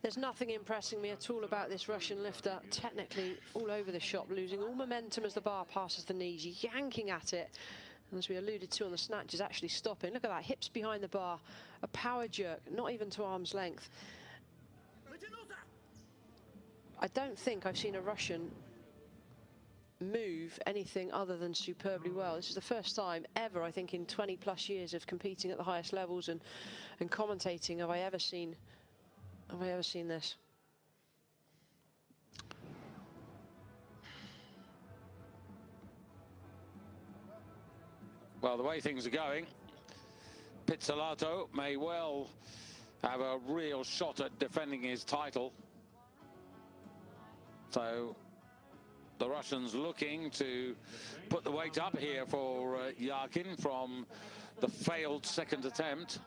there's nothing impressing me at all about this Russian lifter. Technically, all over the shop, losing all momentum as the bar passes the knees, yanking at it. And as we alluded to on the snatch, is actually stopping. Look at that, hips behind the bar, a power jerk, not even to arm's length. I don't think I've seen a Russian move anything other than superbly well. This is the first time ever, I think, in 20+ years of competing at the highest levels and commentating, have I ever seen this. Well, the way things are going, Pizzolato may well have a real shot at defending his title. So the Russians looking to put the weight up here for Yarkin from the failed second attempt.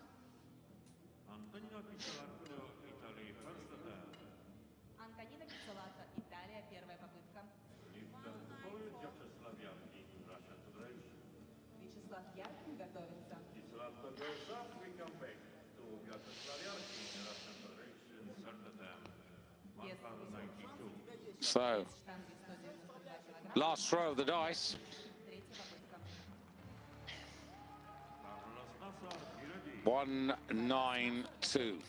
So, last throw of the dice. $192.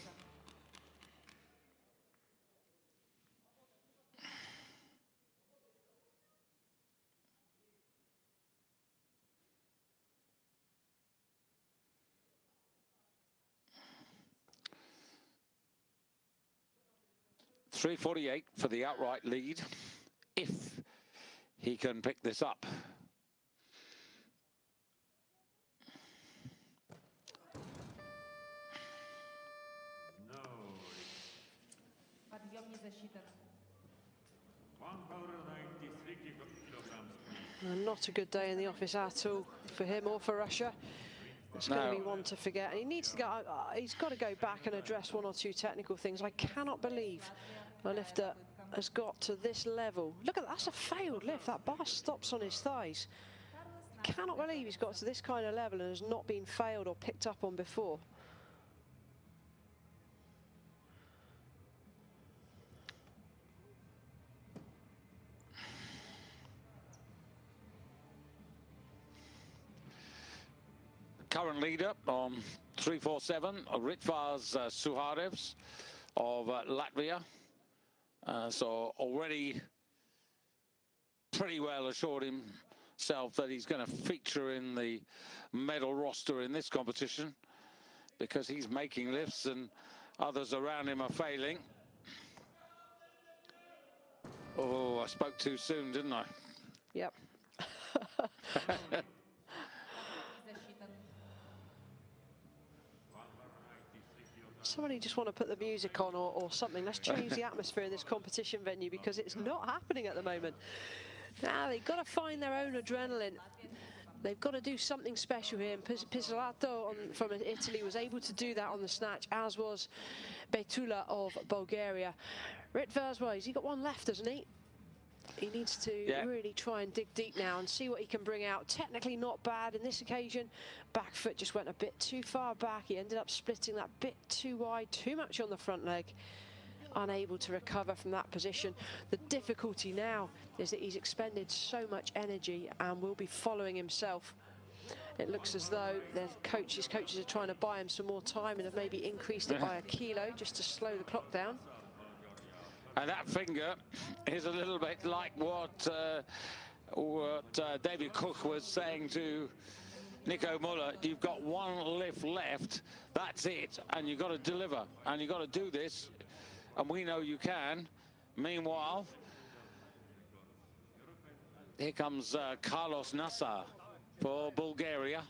$348 for the outright lead, if he can pick this up. No. 193 kilograms. Not a good day in the office at all for him or for Russia. It's going to be one to forget. And he needs to go. He's got to go back and address one or two technical things. I cannot believe a lifter has got to this level. Look at that, that's a failed lift. That bar stops on his thighs. Cannot believe he's got to this kind of level and has not been failed or picked up on before. Current leader on 347, Ritvars Suharevs of Latvia. So already pretty well assured himself that he's going to feature in the medal roster in this competition, because he's making lifts and others around him are failing. Oh, I spoke too soon, didn't I? Yep. Somebody just want to put the music on or something. Let's change the atmosphere in this competition venue, because it's not happening at the moment. Now they've got to find their own adrenaline. They've got to do something special here. And Pizzolato from Italy was able to do that on the snatch, as was Betula of Bulgaria. Ritvars, well, he's got one left, doesn't he? He needs to really try and dig deep now and see what he can bring out. Technically not bad in this occasion. Back foot just went a bit too far back. He ended up splitting that bit too wide, too much on the front leg. Unable to recover from that position. The difficulty now is that he's expended so much energy and will be following himself. It looks as though his coaches are trying to buy him some more time and have maybe increased it by a kilo just to slow the clock down. And that finger is a little bit like what David Cook was saying to Nico Muller. You've got one lift left, that's it, and you've got to deliver, and you've got to do this, and we know you can. Meanwhile, here comes Carlos Nassar for Bulgaria.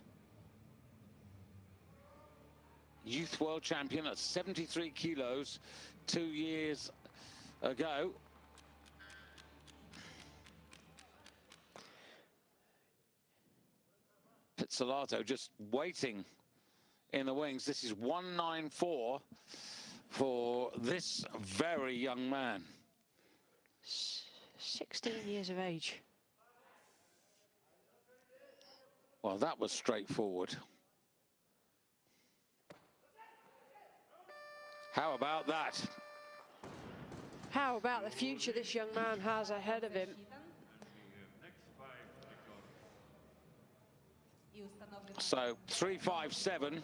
Youth world champion at 73 kilos 2 years ago. Pizzolato just waiting in the wings. This is 194 for this very young man. 16 years of age. Well, that was straightforward. How about that? How about the future this young man has ahead of him? So 357.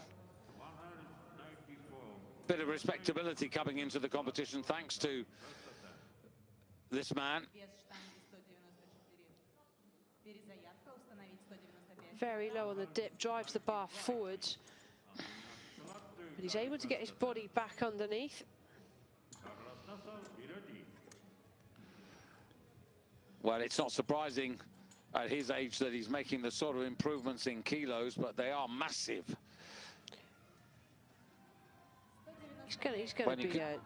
Bit of respectability coming into the competition thanks to this man. Very low on the dip, drives the bar forwards. But he's able to get his body back underneath. Well, it's not surprising at his age that he's making the sort of improvements in kilos, but they are massive. He's going to be a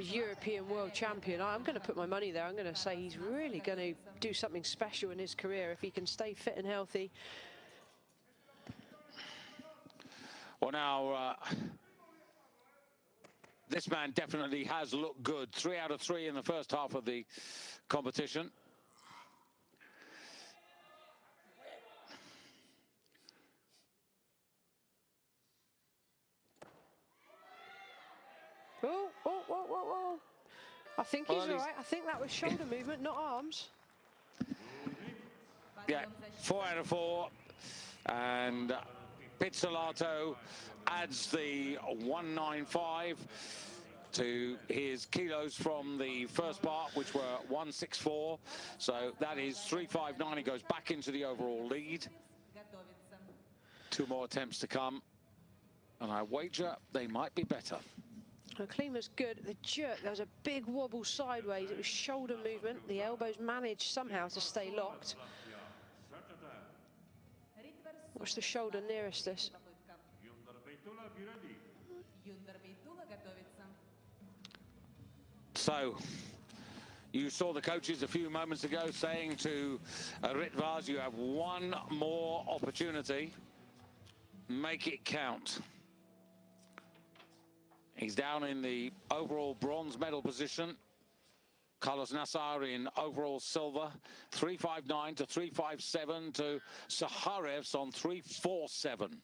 European world champion. I'm going to put my money there. I'm going to say he's really going to do something special in his career if he can stay fit and healthy. Well, now, this man definitely has looked good. 3 out of 3 in the first half of the competition. Oh, whoa, whoa, whoa, whoa. I think he's all right. I think that was shoulder movement, not arms. Yeah, 4 out of 4. And Pizzolato adds the 195 to his kilos from the first part, which were 164. So that is 359. He goes back into the overall lead. 2 more attempts to come. And I wager they might be better. Klima's good. The jerk, there was a big wobble sideways. It was shoulder movement. The elbows managed somehow to stay locked. Watch the shoulder nearest this. So, you saw the coaches a few moments ago saying to Ritvars, you have 1 more opportunity. Make it count. He's down in the overall bronze medal position. Carlos Nassar in overall silver. 359 to 357 to Sakharev's on 347.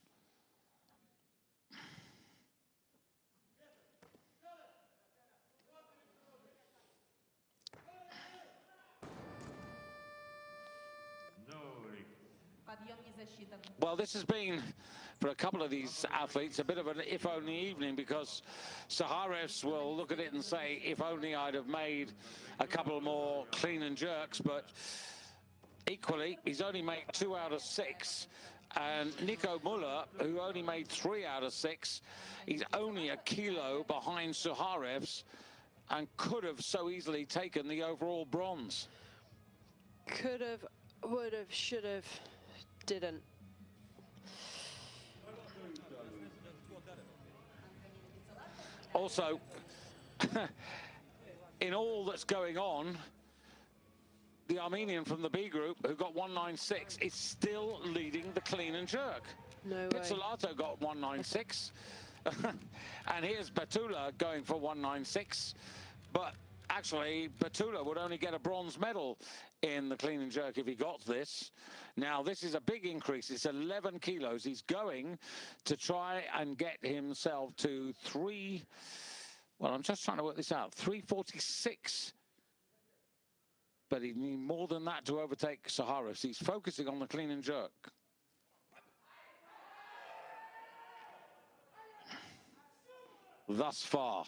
Well, this has been, for a couple of these athletes, a bit of an if-only evening, because Sakharev's will look at it and say, if only I'd have made a couple more clean and jerks, but equally, he's only made 2 out of 6. And Nico Muller, who only made 3 out of 6, he's only a kilo behind Sakharev's and could have so easily taken the overall bronze. Could have, would have, should have, didn't. Also, in all that's going on, the Armenian from the B group, who got 196, is still leading the clean and jerk. No way. Pizzolato got 196. And here's Batula going for 196. But actually, Batula would only get a bronze medal in the clean and jerk if he got this. Now, this is a big increase. It's 11 kilos. He's going to try and get himself to well, I'm just trying to work this out, 346. But he needs more than that to overtake Sakharev's. He's focusing on the clean and jerk. Thus far.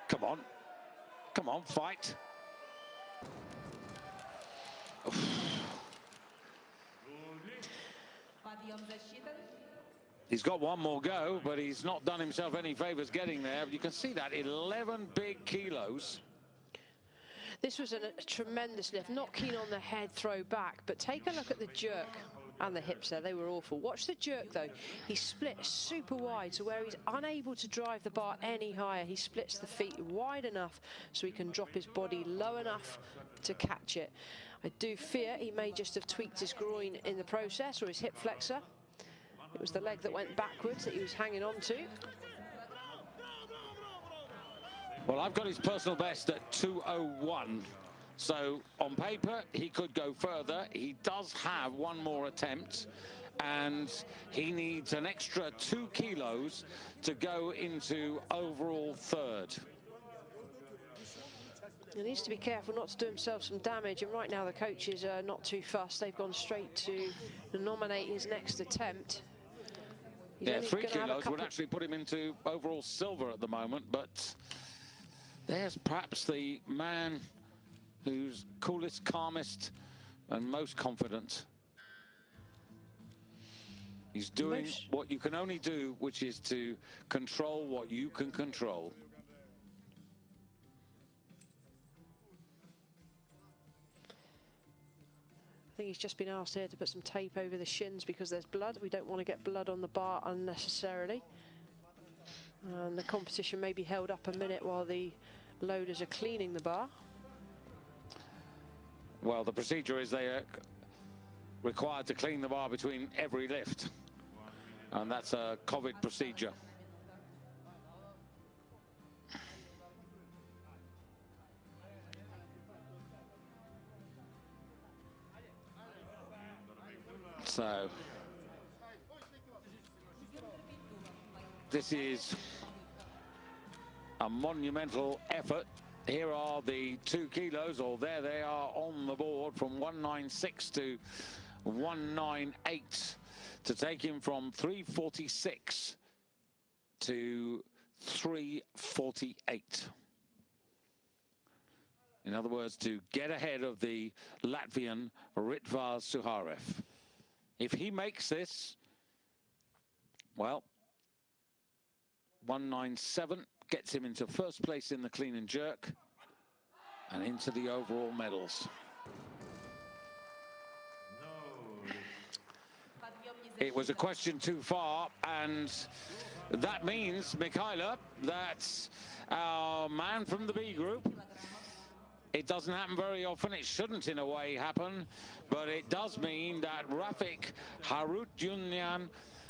Come on. Come on, fight. He's got 1 more go, but he's not done himself any favors getting there. You can see that 11 big kilos. This was a tremendous lift. Not keen on the head throw back, but take a look at the jerk and the hips there. They were awful. Watch the jerk though. He split super wide, so where he's unable to drive the bar any higher, he splits the feet wide enough so he can drop his body low enough to catch it. I do fear he may just have tweaked his groin in the process, or his hip flexor. It was the leg that went backwards that he was hanging on to. Well, I've got his personal best at 2:01. So on paper, he could go further. He does have one more attempt, and he needs an extra 2 kilos to go into overall third. He needs to be careful not to do himself some damage, and right now the coaches are not too fussed. They've gone straight to nominate his next attempt. Yeah, 3 kilos would actually put him into overall silver at the moment, but there's perhaps the man who's coolest, calmest, and most confident. He's doing what you can only do, which is to control what you can control. I think he's just been asked here to put some tape over the shins because there's blood. We don't want to get blood on the bar unnecessarily. And the competition may be held up a minute while the loaders are cleaning the bar. Well, the procedure is they are required to clean the bar between every lift. And that's a COVID procedure. So this is a monumental effort. Here are the 2 kilos, or there they are on the board, from 196 to 198, to take him from 346 to 348. In other words, to get ahead of the Latvian Ritva Suharev. If he makes this, well, 197 gets him into first place in the clean and jerk and into the overall medals. It was a question too far, and that means, Mikhaila, that our man from the B group, it doesn't happen very often, it shouldn't in a way happen, but it does mean that Rafik Harutyunyan,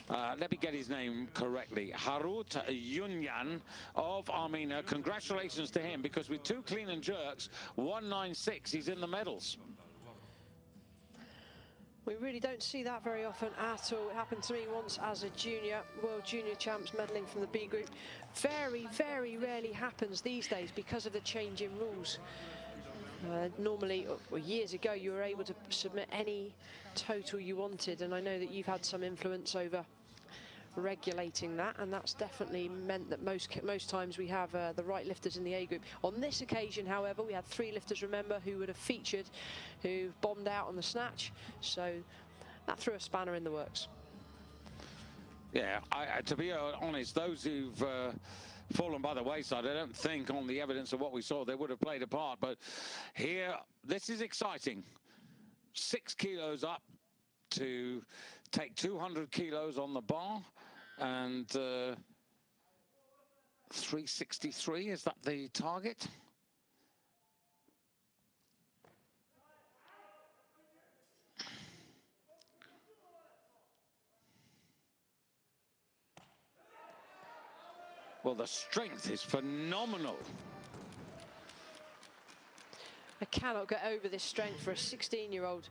let me get his name correctly, Harutyunyan of Armenia, congratulations to him, because with 2 clean and jerks, 196, he's in the medals. We really don't see that very often at all. It happened to me once as a junior, world junior champs medaling from the B group. Very, very rarely happens these days because of the change in rules. Normally, or years ago, you were able to submit any total you wanted, and I know that you've had some influence over regulating that, and that's definitely meant that most times we have the right lifters in the A group. On this occasion, however, we had 3 lifters, remember, who would have featured, who bombed out on the snatch, so that threw a spanner in the works. Yeah, to be honest, those who've fallen by the wayside, I don't think on the evidence of what we saw they would have played a part, but here, this is exciting. 6 kilos up to take 200 kilos on the bar, and 363, is that the target? Well, the strength is phenomenal. I cannot get over this strength for a 16-year-old.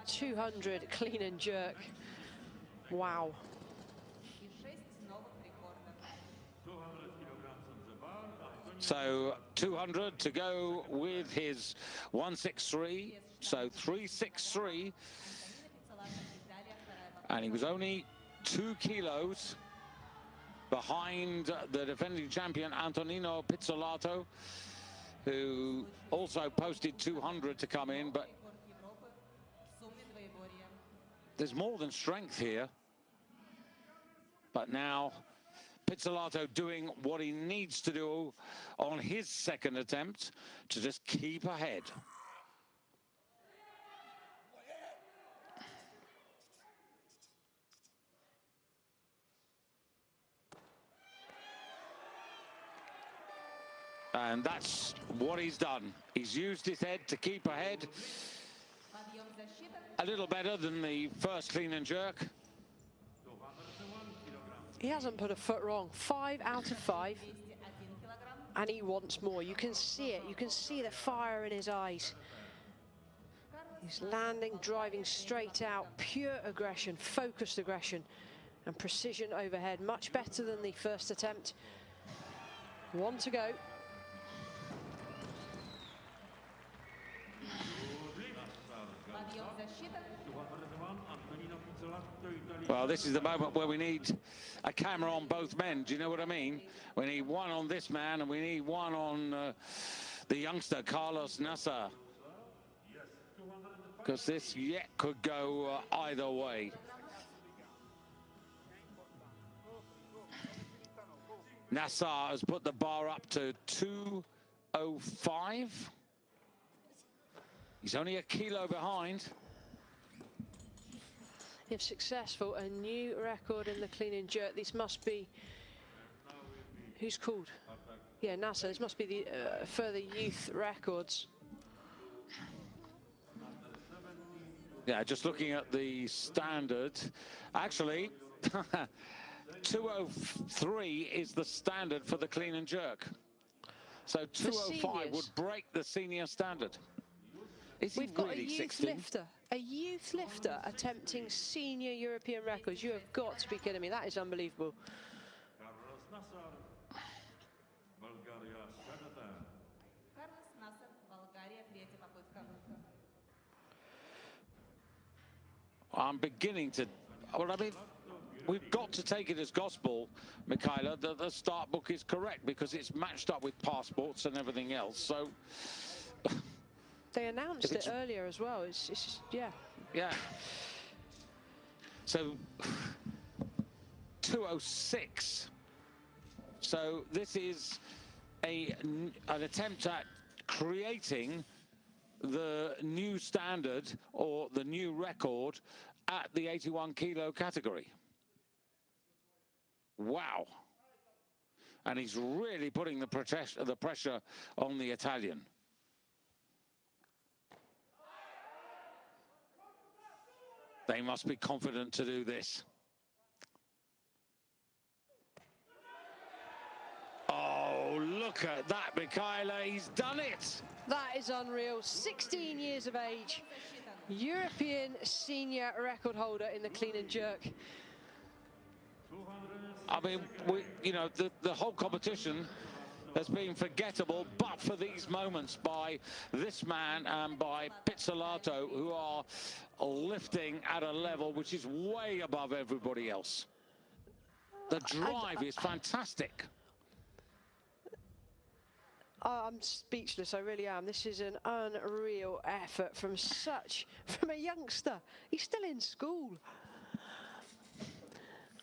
200 clean and jerk. Wow. So 200 to go with his 163, so 363. And he was only 2 kilos behind the defending champion Antonino Pizzolato, who also posted 200 to come in, but there's more than strength here. But now Pizzolato doing what he needs to do on his second attempt to just keep ahead. And that's what he's done. He's used his head to keep ahead. A little better than the first clean and jerk. He hasn't put a foot wrong. 5 out of 5. 201 килограмм. And he wants more. You can see it. You can see the fire in his eyes. He's landing, driving straight out. Pure aggression, focused aggression, and precision overhead. Much better than the first attempt. 1 to go. Подъем защита. Well, this is the moment where we need a camera on both men. Do you know what I mean? We need one on this man, and we need one on the youngster, Carlos Nasser. Because this yet could go either way. Nasser has put the bar up to 205. He's only a kilo behind. If successful, a new record in the clean and jerk. This must be, who's called? Yeah, Nasser. This must be the further youth records. Yeah, just looking at the standard. Actually, 203 is the standard for the clean and jerk. So 205 would break the senior standard. Is We've got really a youth 16? lifter. A youth lifter attempting senior European records. You have got to be kidding me. That is unbelievable. Carlos Nasser, Bulgaria, second time. Карлос Нассер, Болгария, третья попытка. I'm beginning to, well, I mean, we've got to take it as gospel, Michaela, that the start book is correct because it's matched up with passports and everything else. So they announced it earlier as well. It's just, yeah. Yeah. So 206. So this is an attempt at creating the new standard or the new record at the 81 kilo category. Wow. And he's really putting the pressure on the Italian. They must be confident to do this. Oh, look at that, Michaela. He's done it. That is unreal. 16 years of age. European senior record holder in the clean and jerk. I mean, you know, the whole competition has been forgettable, but for these moments by this man and by Pizzolato, who are lifting at a level which is way above everybody else. The drive is fantastic. I'm speechless, I really am. This is an unreal effort from a youngster. He's still in school.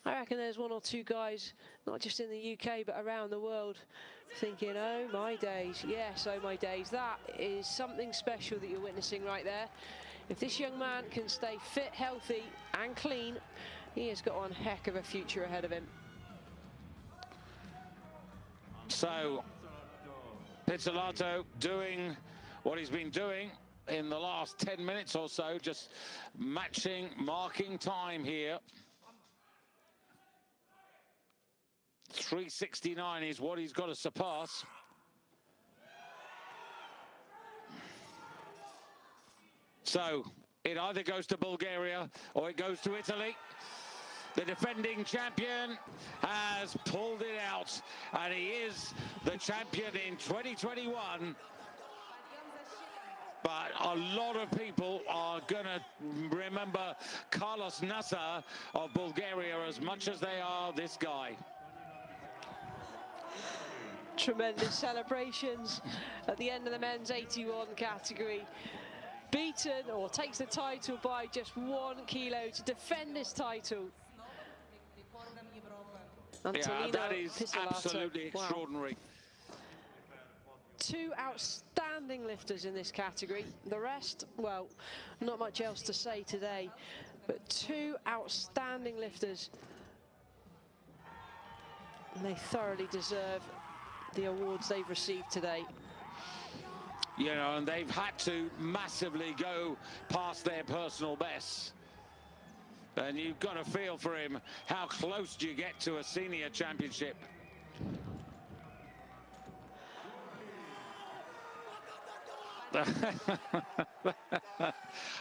I reckon there's 1 or 2 guys, not just in the UK, but around the world, thinking, oh my days, yes, oh my days. That is something special that you're witnessing right there. If this young man can stay fit, healthy, and clean, he has got one heck of a future ahead of him. So, Pizzolato doing what he's been doing in the last 10 minutes or so, just marking time here. 369 is what he's got to surpass. So it either goes to Bulgaria or it goes to Italy. The defending champion has pulled it out, and he is the champion in 2021. But a lot of people are going to remember Carlos Nasser of Bulgaria as much as they are this guy. Tremendous celebrations at the end of the men's 81 category. Beaten, or takes the title by just 1 kilo to defend this title. Yeah, that is absolutely extraordinary. 2 outstanding lifters in this category. The rest, well, not much else to say today, but 2 outstanding lifters. And they thoroughly deserve the awards they've received today. You know, and they've had to massively go past their personal bests And you've got to feel for him. How close do you get to a senior championship?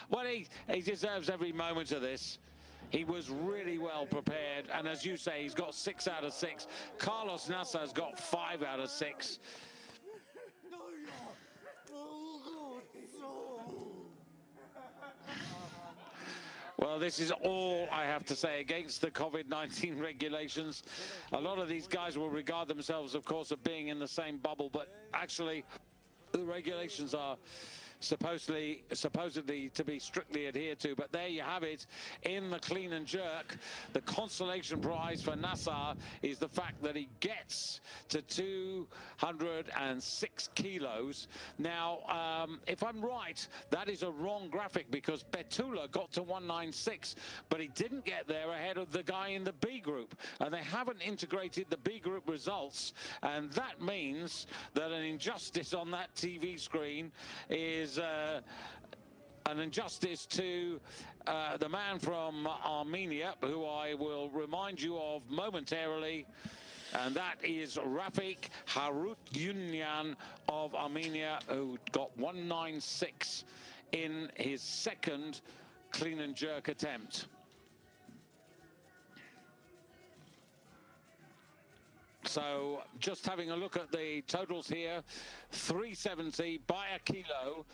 Well, he deserves every moment of this. He was really well prepared, and as you say, he's got 6 out of 6. Carlos Nasser's got 5 out of 6. Well, this is all I have to say against the COVID-19 regulations. A lot of these guys will regard themselves, of course, of being in the same bubble, but actually the regulations are supposedly to be strictly adhered to. But there you have it in the clean and jerk. The consolation prize for Nasser is the fact that he gets to 206 kilos. Now, if I'm right, that is a wrong graphic, because Petula got to 196, but he didn't get there ahead of the guy in the B group, and they haven't integrated the B group results, and that means that an injustice on that TV screen is an injustice to the man from Armenia, who I will remind you of momentarily, and that is Rafik Harutyunyan of Armenia, who got 196 in his second clean and jerk attempt. So just having a look at the totals here, 370 by a kilo.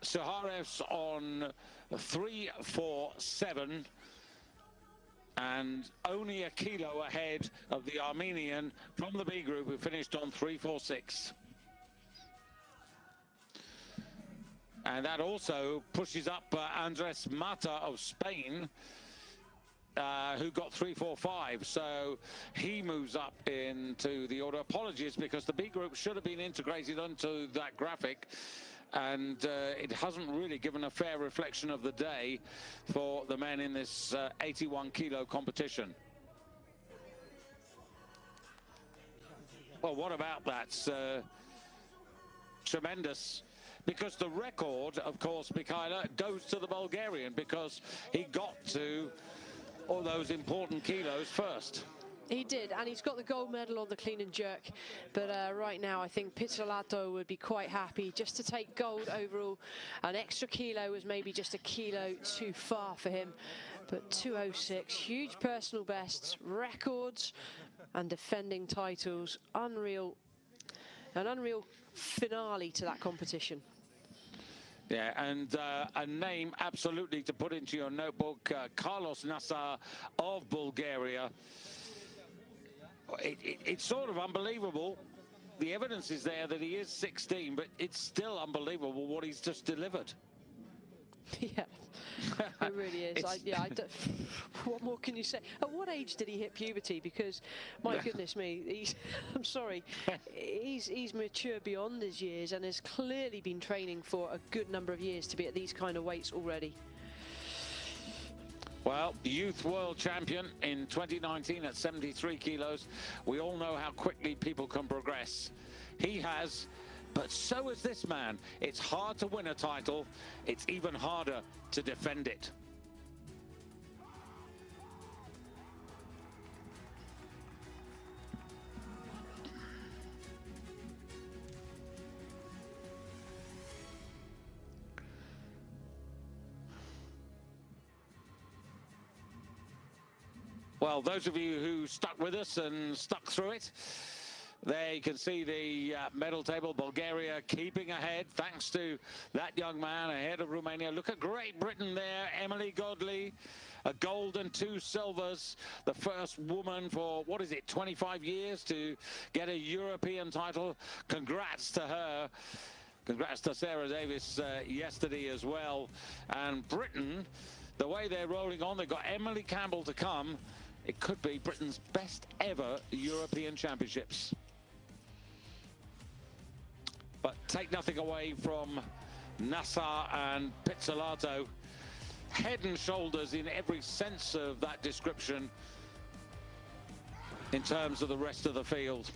Suharev's on 347, and only a kilo ahead of the Armenian from the B group, who finished on 346. And that also pushes up Andres Mata of Spain, who got 345, so he moves up into the order. Apologies, because the B group should have been integrated onto that graphic, and it hasn't really given a fair reflection of the day for the men in this 81 kilo competition. Well, what about that? Tremendous. Because the record, of course, Mikhaila, goes to the Bulgarian, because he got to all those important kilos first. He did, and he's got the gold medal on the clean and jerk. But right now, I think Pizzolato would be quite happy just to take gold overall. An extra kilo was maybe just a kilo too far for him. But 206, huge personal bests, records, and defending titles. Unreal. An unreal finale to that competition. Yeah, and a name absolutely to put into your notebook, Carlos Nasser of Bulgaria. It's sort of unbelievable. The evidence is there that he is 16, but it's still unbelievable what he's just delivered. Yeah, it really is. What more can you say? At what age did he hit puberty? Because, my goodness me, I'm sorry, he's mature beyond his years and has clearly been training for a good number of years to be at these kind of weights already. Well, youth world champion in 2019 at 73 kilos. We all know how quickly people can progress. He has. But so is this man. It's hard to win a title. It's even harder to defend it. Well, those of you who stuck with us and stuck through it, there you can see the medal table. Bulgaria keeping ahead thanks to that young man ahead of Romania. Look at Great Britain there. Emily Godley, a gold and 2 silvers. The first woman for, 25 years to get a European title. Congrats to her. Congrats to Sarah Davis yesterday as well. And Britain, the way they're rolling on, they've got Emily Campbell to come. It could be Britain's best ever European Championships. But take nothing away from Nasser and Pizzolato. Head and shoulders in every sense of that description in terms of the rest of the field.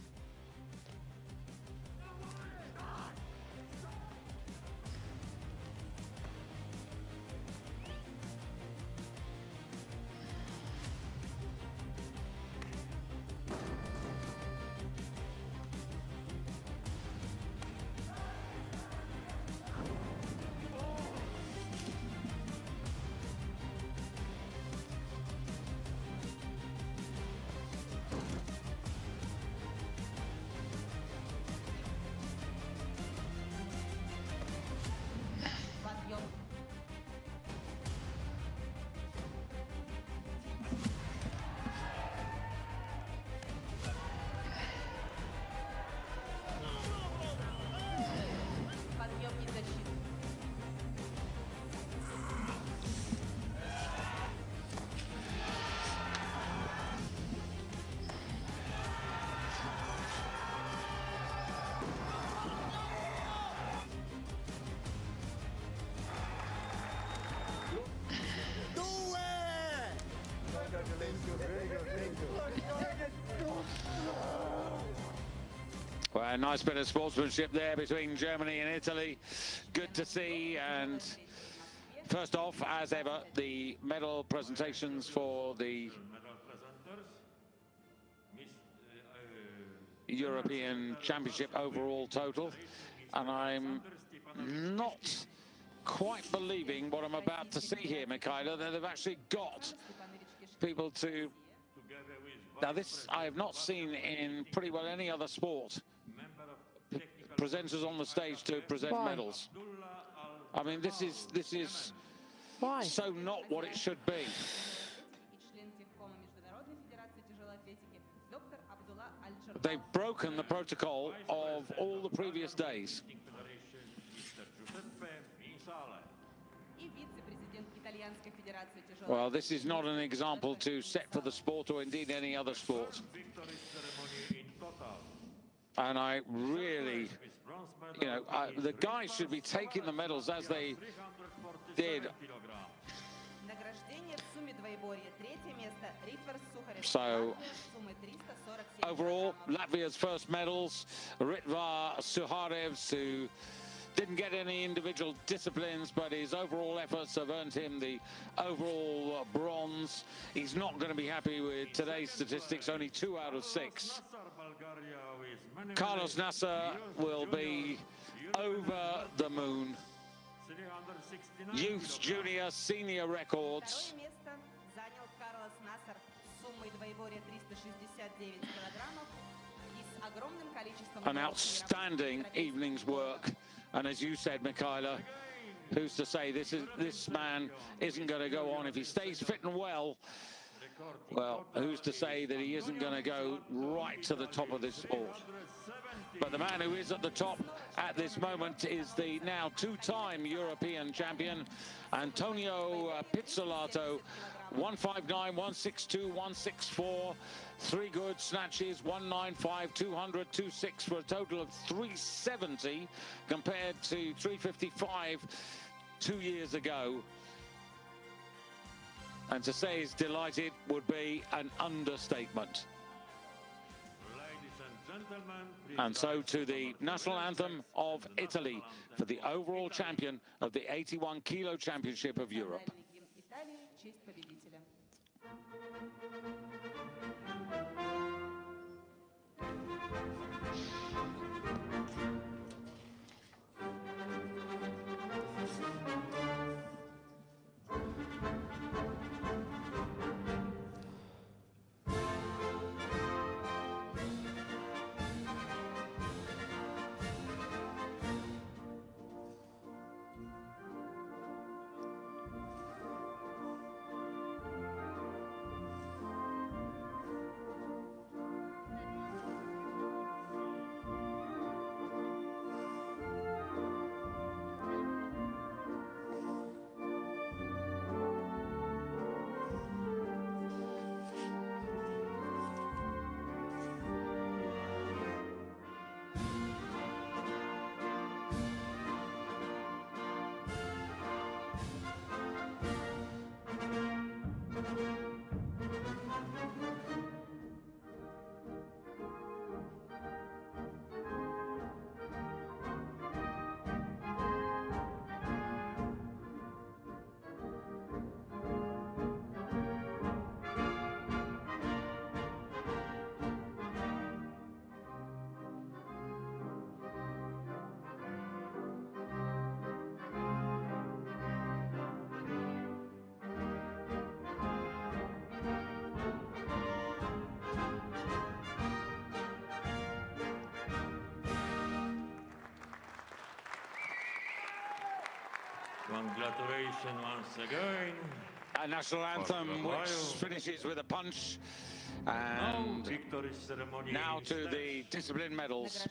Nice bit of sportsmanship there between Germany and Italy. Good to see. And first off, as ever, the medal presentations for the European Championship overall total. And I'm not quite believing what I'm about to see here, Michaela, that they've actually got people to... Now, this I have not seen in pretty well any other sport. Presenters on the stage to present medals. I mean, this is Why? so not what it should be. They've broken the protocol of all the previous days. Well, this is not an example to set for the sport or indeed any other sport. And I really, you know, the guys should be taking the medals as they did. So, overall, Latvia's first medals, Ritva Suharevs, who didn't get any individual disciplines, but his overall efforts have earned him the overall bronze. He's not going to be happy with today's statistics, only 2 out of 6. Carlos Nasser will be over the moon. Youth, junior, senior records. An outstanding evening's work. And as you said, Michaela, who's to say this man isn't going to go on if he stays fit and well? Well, who's to say that he isn't going to go right to the top of this sport? But the man who is at the top at this moment is the now 2-time European champion, Antonio Pizzolato. 159, 162, 164, 3 good snatches, 195, 200, 26 for a total of 370 compared to 355 2 years ago. And to say he's delighted would be an understatement. And so to the national anthem of Italy for the overall champion of the 81 kilo championship of Europe. Congratulations once again. A national anthem which finishes with a punch. And now to the discipline medals.